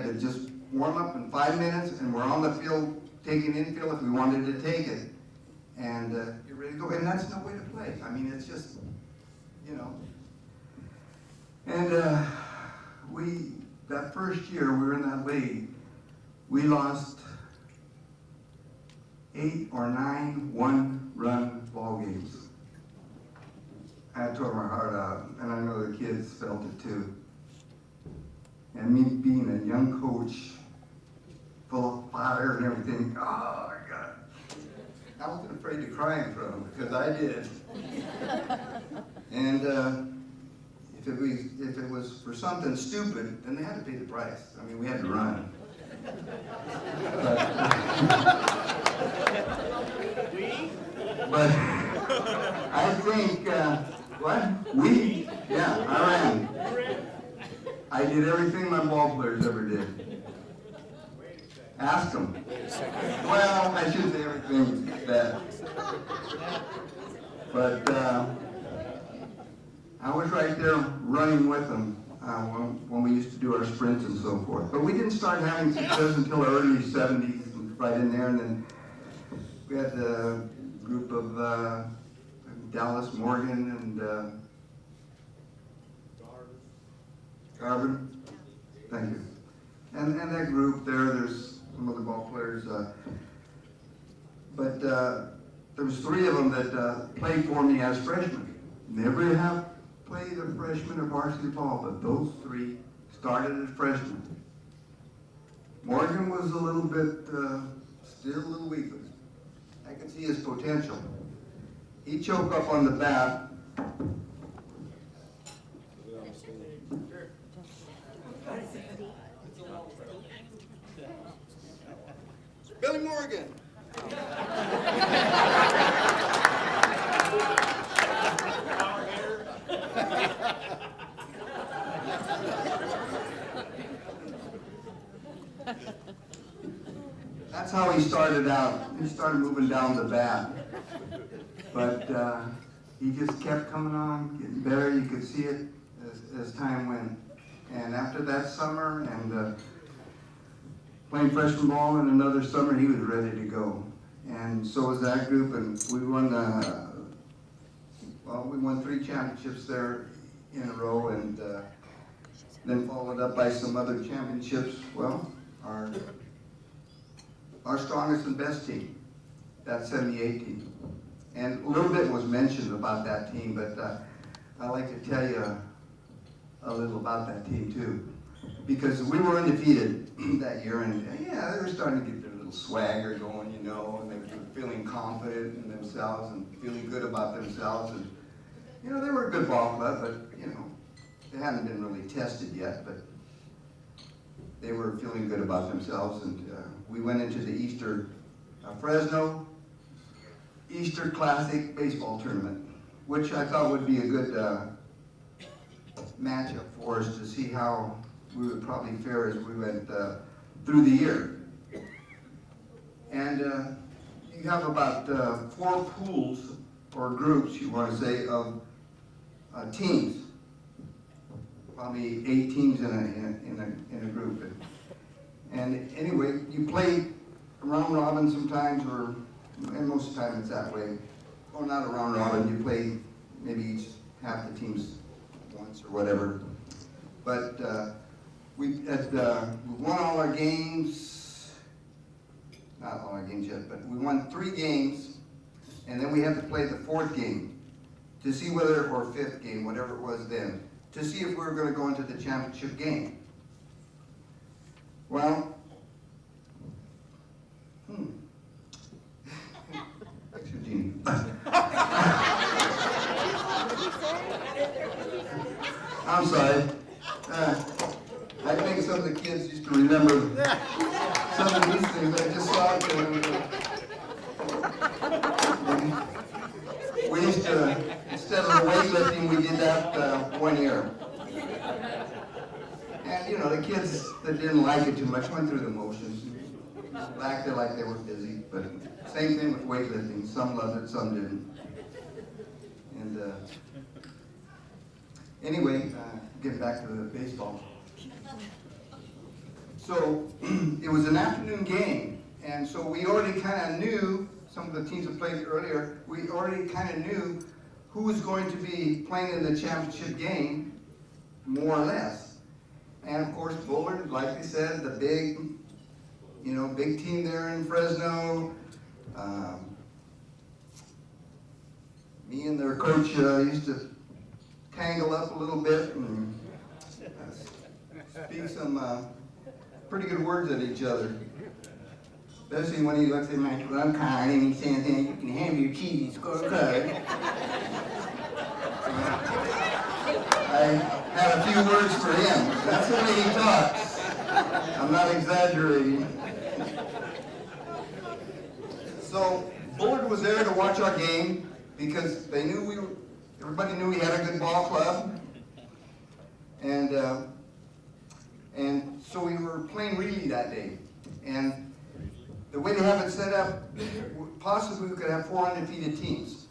to just warm up in 5 minutes, and we're on the field taking infield if we wanted to take it. And you're ready to go. And that's no way to play. I mean, it's just, you know. And that first year we were in that league, we lost 8 or 9 one-run ball games. I tore my heart out, and I know the kids felt it too. And me being a young coach, full of fire and everything, oh my God. I wasn't afraid to cry in front of them, because I did. And if it was for something stupid, then they had to pay the price. I mean, we had to run. But I think, what? We? Yeah, I ran. I did everything my ball players ever did. Ask them. Well, I should say everything that. But I was right there running with them when we used to do our sprints and so forth. But we didn't start having success until the early 70s, right in there. And then we had a group of Dallas Morgan and Garvin. Thank you. And that group there's some of the ball players. But there was 3 of them that played for me as freshmen. Never have played a freshman or varsity ball, but those 3 started as freshmen. Morgan was a little bit, still a little weak, but I could see his potential. He choked up on the bat. Billy Morgan. That's how he started out. He started moving down the bat. But he just kept coming on, getting better. You could see it as time went. And after that summer and playing freshman ball and another summer, he was ready to go. And so was that group, and we won, we won 3 championships there in a row, and then followed up by some other championships. Well, our strongest and best team, that 78 team. And a little bit was mentioned about that team, but I'd like to tell you a little about that team too. Because we were undefeated that year, and yeah, they were starting to get their little swagger going, you know, and they were feeling confident in themselves and feeling good about themselves. And, you know, they were a good ball club, but, you know, they hadn't been really tested yet, but they were feeling good about themselves. And we went into the Fresno Easter Classic baseball tournament, which I thought would be a good matchup for us to see how we would probably fare as we went through the year. And you have about 4 pools or groups, you want to say, of teams. Probably 8 teams in a group. And anyway, you play round robin sometimes, and most of the time it's that way. Or not a round robin, you play maybe each half the teams once or whatever. But we won all our games, not all our games yet, but we won 3 games, and then we had to play the 4th game to see whether, or 5th game, whatever it was then, to see if we were going to go into the championship game. Well, extra genie. I'm sorry. I think some of the kids used to remember some of these things I just saw. We used to, instead of weightlifting, we did that 1 year. And you know, the kids that didn't like it too much went through the motions, acted like they were busy. But same thing with weightlifting. Some loved it, some didn't. And anyway, getting back to the baseball. So it was an afternoon game, and so we already kind of knew, some of the teams that played earlier, we already kind of knew who was going to be playing in the championship game, more or less. And of course, Bullard, like I said, the big, big team there in Fresno. Me and their coach used to tangle up a little bit and speak some pretty good words at each other. Especially when he looks at my club card and he says, "Hey, you can have your cheesy scorecard." I had a few words for him. That's the way he talks. I'm not exaggerating. So Bullard was there to watch our game because they knew everybody knew we had a good ball club, and so we were playing relay that day. And the way they have it set up, possibly we could have 4 undefeated teams.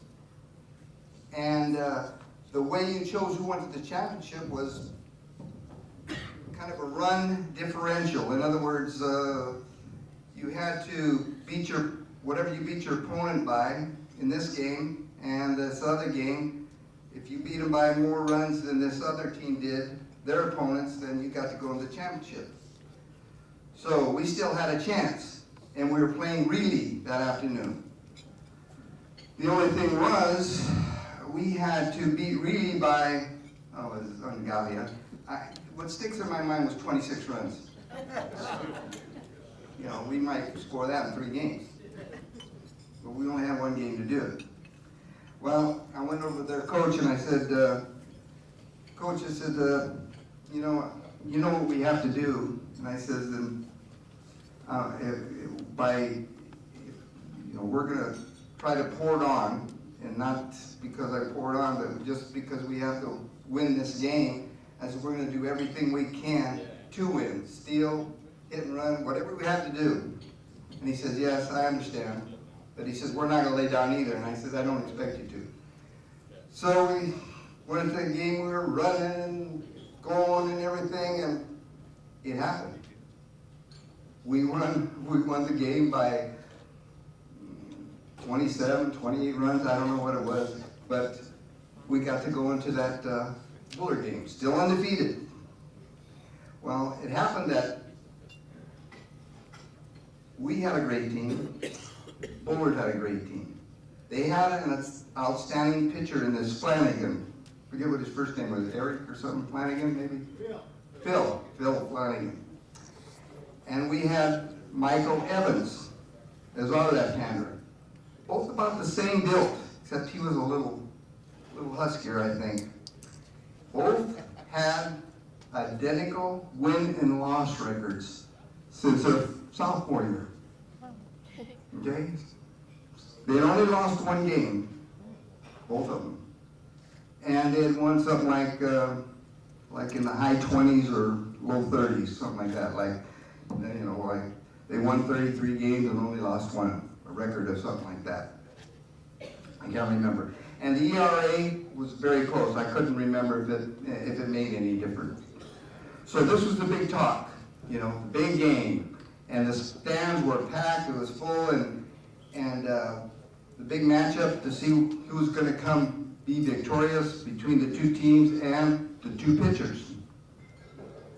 And the way you chose who went to the championship was kind of a run differential. In other words, you had to beat whatever you beat your opponent by in this game and this other game. If you beat them by more runs than this other team did, their opponents, then you got to go in the championship. So we still had a chance, and we were playing relay that afternoon. The only thing was, we had to beat relay by, it was ungodly. What sticks in my mind was 26 runs. We might score that in 3 games. But we only had 1 game to do it. Well, I went over to their coach and I said, Coach, I said, you know what we have to do. And I says, we're going to try to pour it on, and not because I poured on, but just because we have to win this game. I said, we're going to do everything we can to win. Steal, hit and run, whatever we have to do. And he says, yes, I understand. But he says, we're not going to lay down either. And I said, I don't expect you to. So we went into the game, we were running and going and everything, and it happened. We won the game by 27, 28 runs, I don't know what it was, but we got to go into that Bullard game, still undefeated. Well, it happened that we had a great team, Bullard had a great team. They had an outstanding pitcher in this Flanagan. I forget what his first name was, Eric or something, Flanagan maybe? Phil Flanagan. And we had Michael Evans as our left-hander. Both about the same build, except he was a little huskier, I think. Both had identical win and loss records since their sophomore year. Okay? They had only lost 1 game, both of them. And they had won something like in the high 20s or low 30s, something like that. Like they won 33 games and only lost 1, a record of something like that. I can't remember. And the ERA was very close. I couldn't remember if it made any difference. So this was the big talk, the big game. And the stands were packed, it was full, and the big matchup to see who was going to come be victorious between the 2 teams and the 2 pitchers.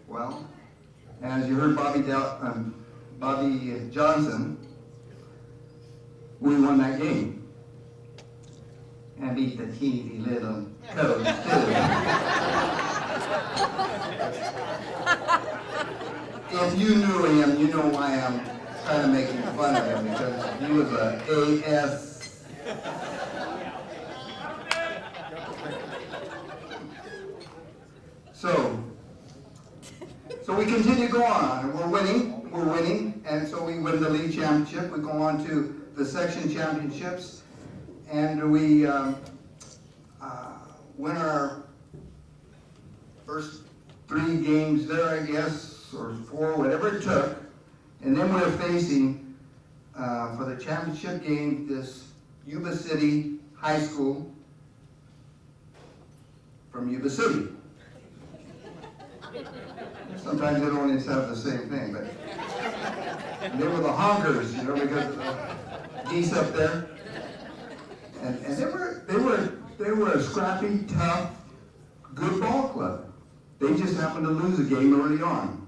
Well, as you heard Bobby Johnson, we won that game. And beat the cheesy little coach, too. If you knew him, you know why I'm kind of making fun of him, because he was a AS. So we continue going on, and we're winning, and so we win the league championship. We go on to the section championships, and we win our first 3 games there, I guess, or 4, whatever it took, and then we're facing, for the championship game, this Yuba City High School from Yuba City. Sometimes they don't always have the same thing, but they were the honkers, you know, because of the geese up there. And they were a scrappy, tough, good ball club. They just happened to lose a game early on.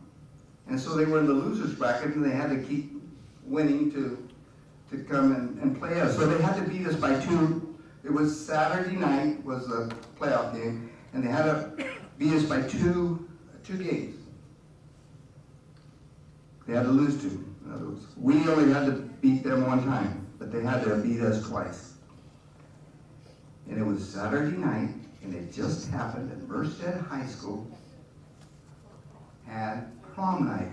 And so they were in the losers bracket and they had to keep winning to come and play us. So they had to beat us by 2. It was Saturday night was a playoff game, and they had to beat us by two games. They had to lose 2. In other words, we only had to beat them 1 time, but they had to beat us twice. And it was Saturday night, and it just happened that Merced High School had prom night.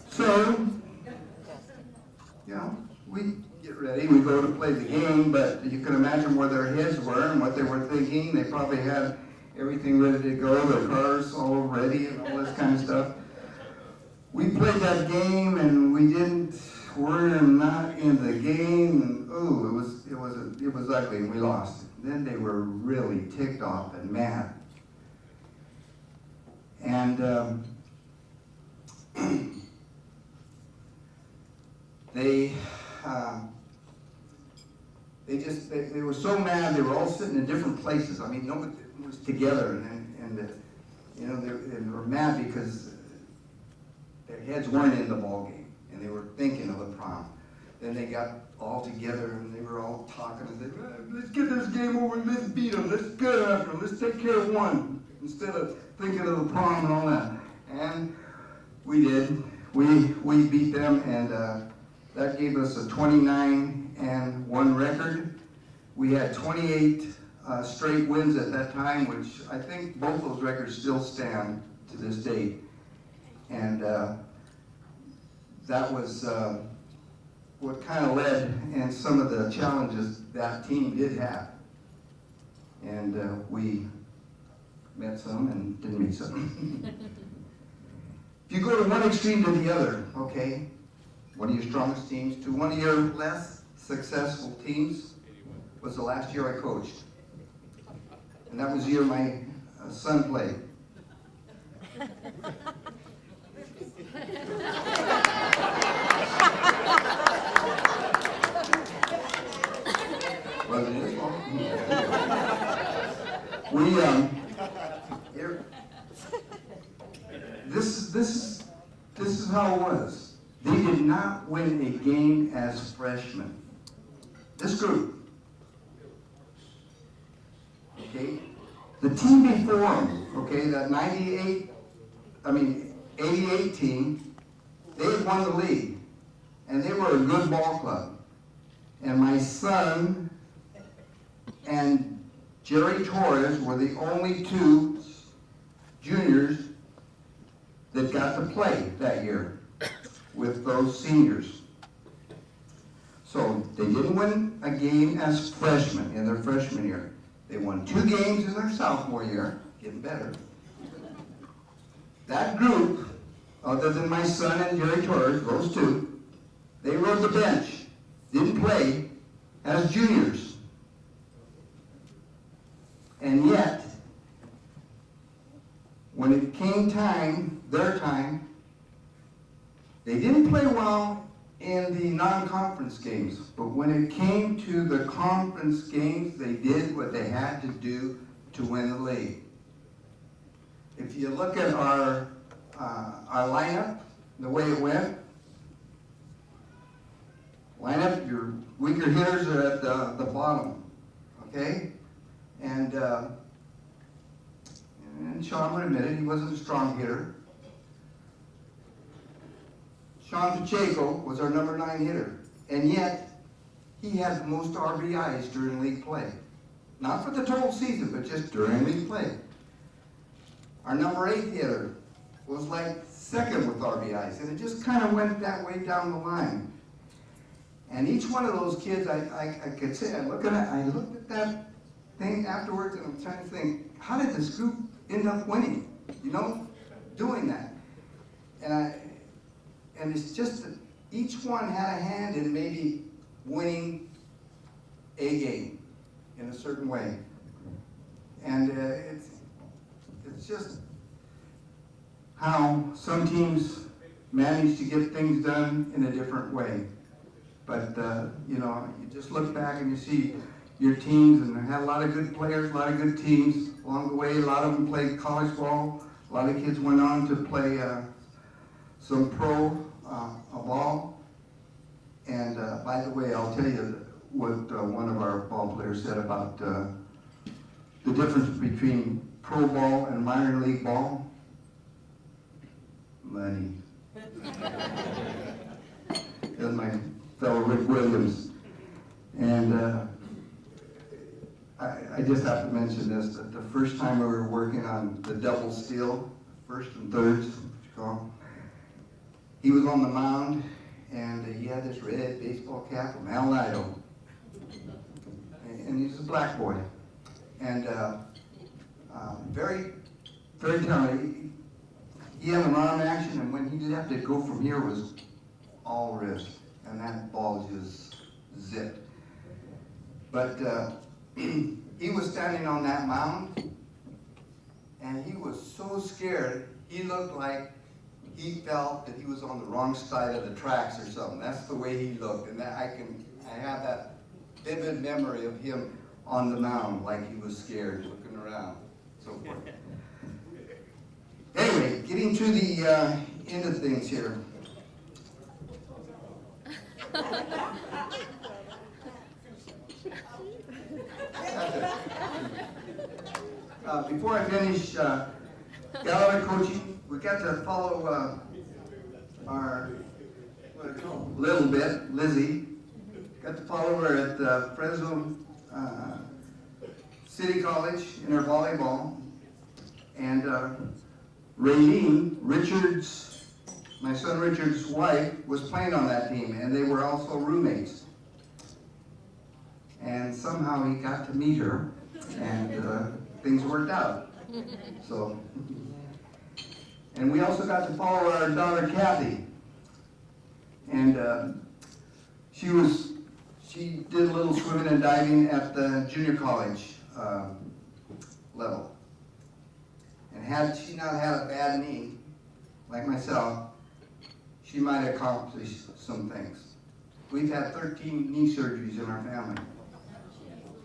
So, you know, we get ready, we go to play the game, but you can imagine where their heads were and what they were thinking. They probably had everything ready to go, their cars all ready and all this kind of stuff. We played that game and we're not in the game, and it was ugly and we lost. Then they were really ticked off and mad. And they were so mad. They were all sitting in different places. I mean, nobody was together, and you know, they were mad because their heads weren't in the ball game, and they were thinking of the prom. Then they got all together, and they were all talking and said, "Let's get this game over. Let's beat them. Let's go after them. Let's take care of one instead of thinking of the prom and all that." And we did. We beat them, and that gave us a 29-1 record. We had 28 straight wins at that time, which I think both those records still stand to this date. And that was what kind of led and some of the challenges that team did have. And we met some and didn't meet some. If you go to one extreme to the other, okay, one of your strongest teams to one of your less successful teams was the last year I coached. And that was the year my son played. Wasn't his fault. This is how it was. They did not win a game as freshmen. This group. Okay? The team before them, okay, that 88 team, they had won the league. And they were a good ball club. And my son and Jerry Juarez were the only 2 juniors that got to play that year with those seniors. So they didn't win a game as freshmen in their freshman year. They won 2 games in their sophomore year, getting better. That group, other than my son and Jerry Torres, those 2, they rode the bench, didn't play as juniors. And yet, when it came time, their time, they didn't play well in the non-conference games, but when it came to the conference games, they did what they had to do to win the league. If you look at our lineup, the way it went, your weaker hitters are at the bottom, okay? And Sean would admit it, he wasn't a strong hitter. Sean Pacheco was our number 9 hitter, and yet he had the most RBIs during league play. Not for the total season, but just during league play. Our number 8 hitter was like 2nd with RBIs, and it just kind of went that way down the line. And each one of those kids, I could say, I looked at that thing afterwards, and I'm trying to think, how did this group end up winning? You know, doing that. And it's just that each one had a hand in maybe winning a game in a certain way. And it's just how some teams manage to get things done in a different way. But, you know, you just look back and you see your teams, and they had a lot of good players, a lot of good teams along the way. A lot of them played college ball. A lot of kids went on to play some pro ball. And by the way, I'll tell you what one of our ball players said about the difference between pro ball and minor league ball. Money. That's my fellow Rick Williams. And I just have to mention this, that the first time we were working on the double steal, first and thirds, what you call them, he was on the mound, and he had this red baseball cap from Al Nido. And he's a black boy. And very, very talented. He had an arm action, and when he did have to go from here was all wrist. And that ball just zipped. But he was standing on that mound, and he was so scared, he looked like he felt that he was on the wrong side of the tracks or something. That's the way he looked, and that I have that vivid memory of him on the mound, like he was scared, looking around, so forth. Anyway, getting to the end of things here. Before I finish, got out of coaching, we got to follow our little bit, Lizzie. Got to follow her at Fresno City College in her volleyball. And Raylene, Richard's, my son Richard's wife, was playing on that team, and they were also roommates. And somehow he got to meet her, and things worked out. So, and we also got to follow our daughter Kathy, and she did a little swimming and diving at the junior college level. And had she not had a bad knee, like myself, she might have accomplished some things. We've had 13 knee surgeries in our family.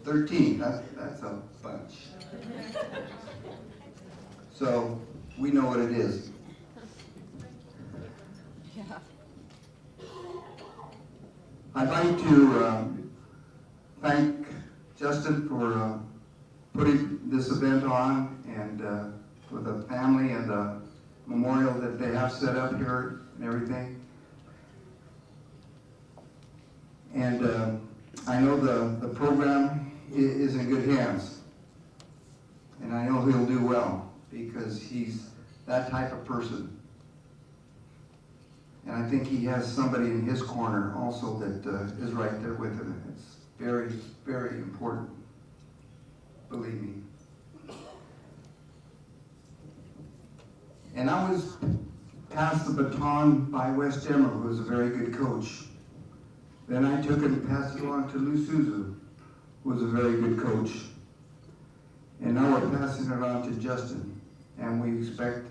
13, that's a bunch. So we know what it is. I'd like to thank Justin for putting this event on, and for the family and the memorial that they have set up here and everything. And I know the program is in good hands. And I know he'll do well, because he's that type of person. And I think he has somebody in his corner also that is right there with him. It's very, very important, believe me. And I was passed the baton by Wes Demmer, who was a very good coach. Then I took it and passed it along to Lou Souza, who was a very good coach. And now we're passing it on to Justin, and we expect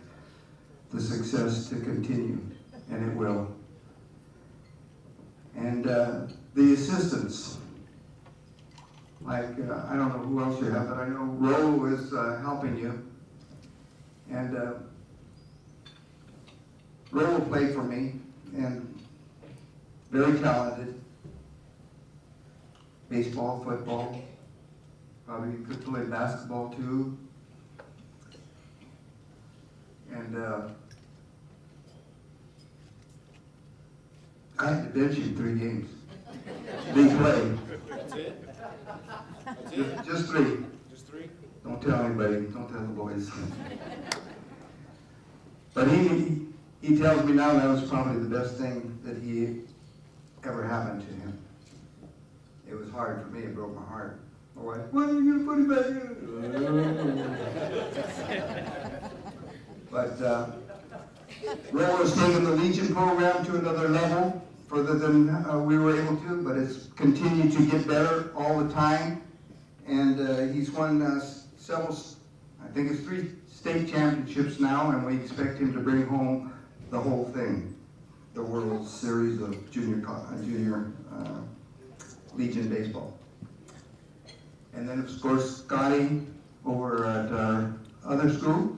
the success to continue, and it will. And the assistants, like, I don't know who else you have, but I know Ro is helping you. And Ro will play for me, and very talented. Baseball, football, probably could play basketball too. And I had to bench him 3 games. Big play. That's it? That's it? Just 3. Just 3? Don't tell anybody, don't tell the boys. But he tells me now that was probably the best thing that he ever happened to him. It was hard for me, it broke my heart. My wife, when are you going to put him back in? But Ro has taken the Legion program to another level, further than we were able to, but it's continued to get better all the time. And he's won several, I think it's 3 state championships now, and we expect him to bring home the whole thing, the World Series of Junior Legion Baseball. And then, of course, Scotty over at our other school.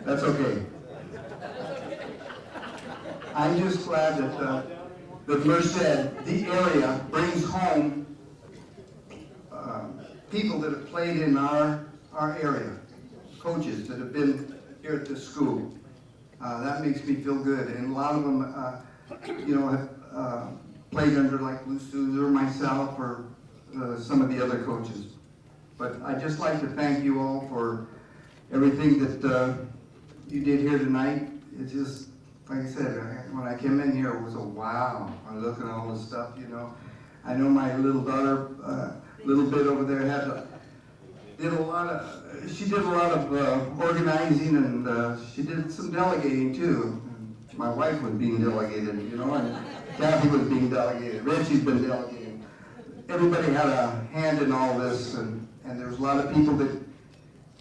That's okay. I'm just glad that Merced, the area, brings home people that have played in our area, coaches that have been here at this school. That makes me feel good, and a lot of them, have played under like Lou Souza or myself or some of the other coaches. But I'd just like to thank you all for everything that you did here tonight. It's just, like I said, when I came in here, it was a wow. I look at all this stuff, I know my little daughter, little bit over there, did a lot of organizing, and she did some delegating too. My wife was being delegated, and Kathy was being delegated. Richie's been delegating. Everybody had a hand in all this, and there was a lot of people that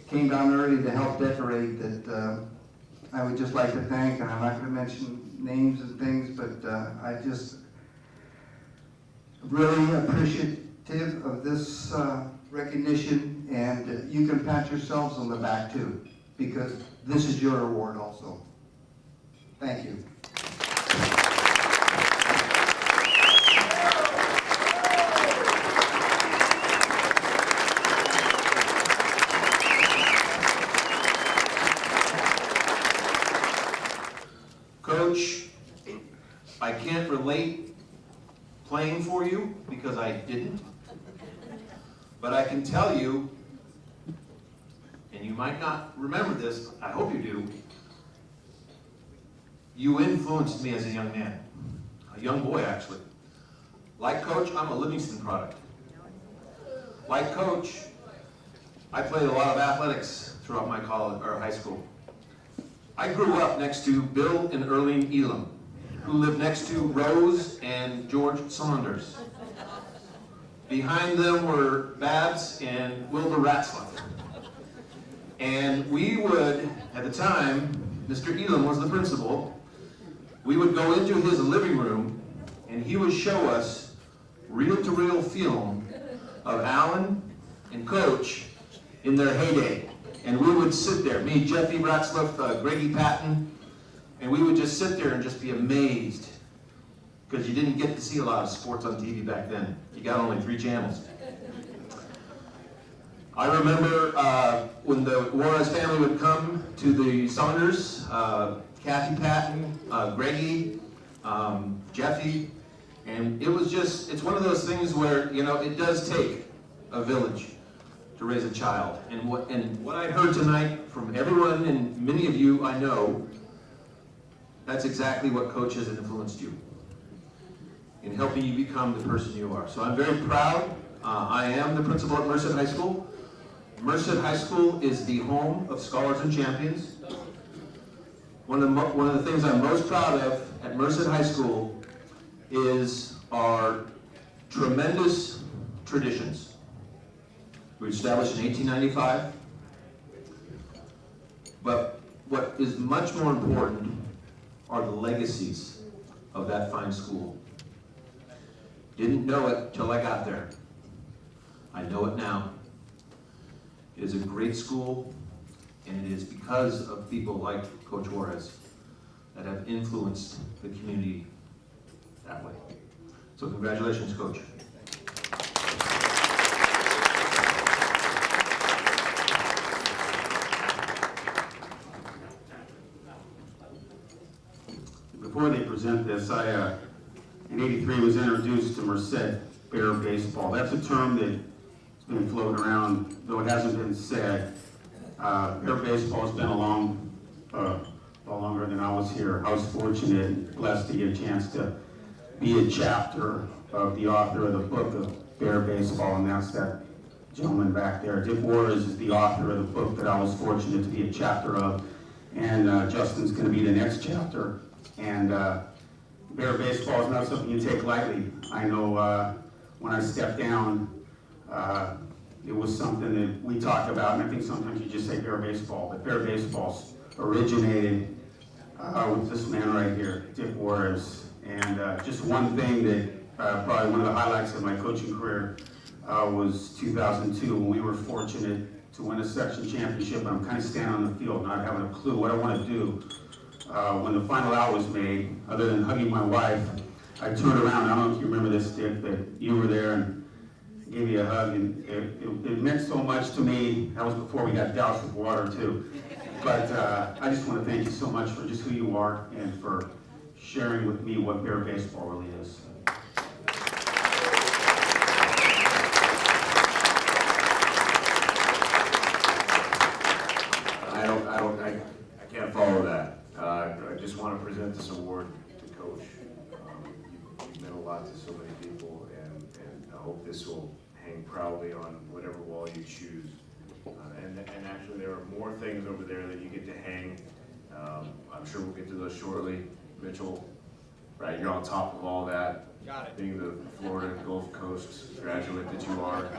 came down early to help decorate that I would just like to thank, and I'm not going to mention names and things, but I just really appreciative of this recognition, and you can pat yourselves on the back too, because this is your award also. Thank you. Coach, I can't relate playing for you because I didn't, but I can tell you, and you might not remember this, I hope you do, you influenced me as a young man, a young boy actually. Like Coach, I'm a Livingston product. Like Coach, I played a lot of athletics throughout my college or high school. I grew up next to Bill and Erlene Elam, who lived next to Rose and George Saunders. Behind them were Babs and Wilbur Ratzlaff. And we would, at the time, Mr. Elam was the principal, we would go into his living room and he would show us reel-to-reel film of Alan and Coach in their heyday. And we would sit there, me, Jeffy Ratzlaff, Greggy Patton, and we would just sit there and just be amazed, because you didn't get to see a lot of sports on TV back then. You got only 3 channels. I remember when the Juarez family would come to the Saunders, Kathy Patton, Greggy, Jeffy, and it was just, it's one of those things where, it does take a village to raise a child. And what I heard tonight from everyone, and many of you I know, that's exactly what Coach has influenced you in helping you become the person you are. So I'm very proud. I am the principal at Merced High School. Merced High School is the home of scholars and champions. One of the things I'm most proud of at Merced High School is our tremendous traditions. We were established in 1895, but what is much more important are the legacies of that fine school. Didn't know it till I got there. I know it now. It is a great school, and it is because of people like Coach Juarez that have influenced the community that way. So congratulations, Coach. Before they present this, I, in '83, was introduced to Merced Bear Baseball. That's a term that's been floating around, though it hasn't been said. Bear Baseball has been along longer than I was here. I was fortunate and blessed to get a chance to be a chapter of the author of the book of Bear Baseball, and that's that gentleman back there. Dick Juarez is the author of the book that I was fortunate to be a chapter of, and Justin's going to be the next chapter. And Bear Baseball is not something you take lightly. I know when I stepped down, it was something that we talked about, and I think sometimes you just say Bear baseball, but Bear baseball originated with this man right here, Dick Juarez. And just one thing that probably one of the highlights of my coaching career was 2002, when we were fortunate to win a section championship. I'm kind of standing on the field, not having a clue what I want to do. When the final out was made, other than hugging my wife, I turned around. I don't know if you remember this, Dick, but you were there and gave me a hug, and it meant so much to me. That was before we got doused with water, too. But I just want to thank you so much for just who you are and for sharing with me what Bear baseball really is. I can't follow that. I just want to present this award to Coach. You've meant a lot to so many people, and I hope this will hang proudly on whatever wall you choose. And actually, there are more things over there that you get to hang. I'm sure we'll get to those shortly. Mitchell, right, you're on top of all that. Got it. Being the Florida Gulf Coast graduate that you are.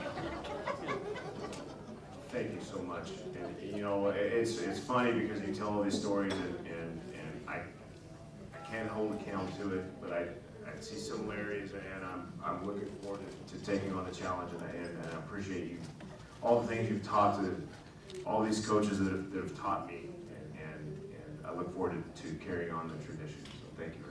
Thank you so much. And you know, it's funny because you tell all these stories, and I can't hold a count to it, but I see similarities, and I'm looking forward to taking on the challenge, and I appreciate you, all the things you've taught to all these coaches that have taught me, and I look forward to carrying on the tradition. So thank you very much.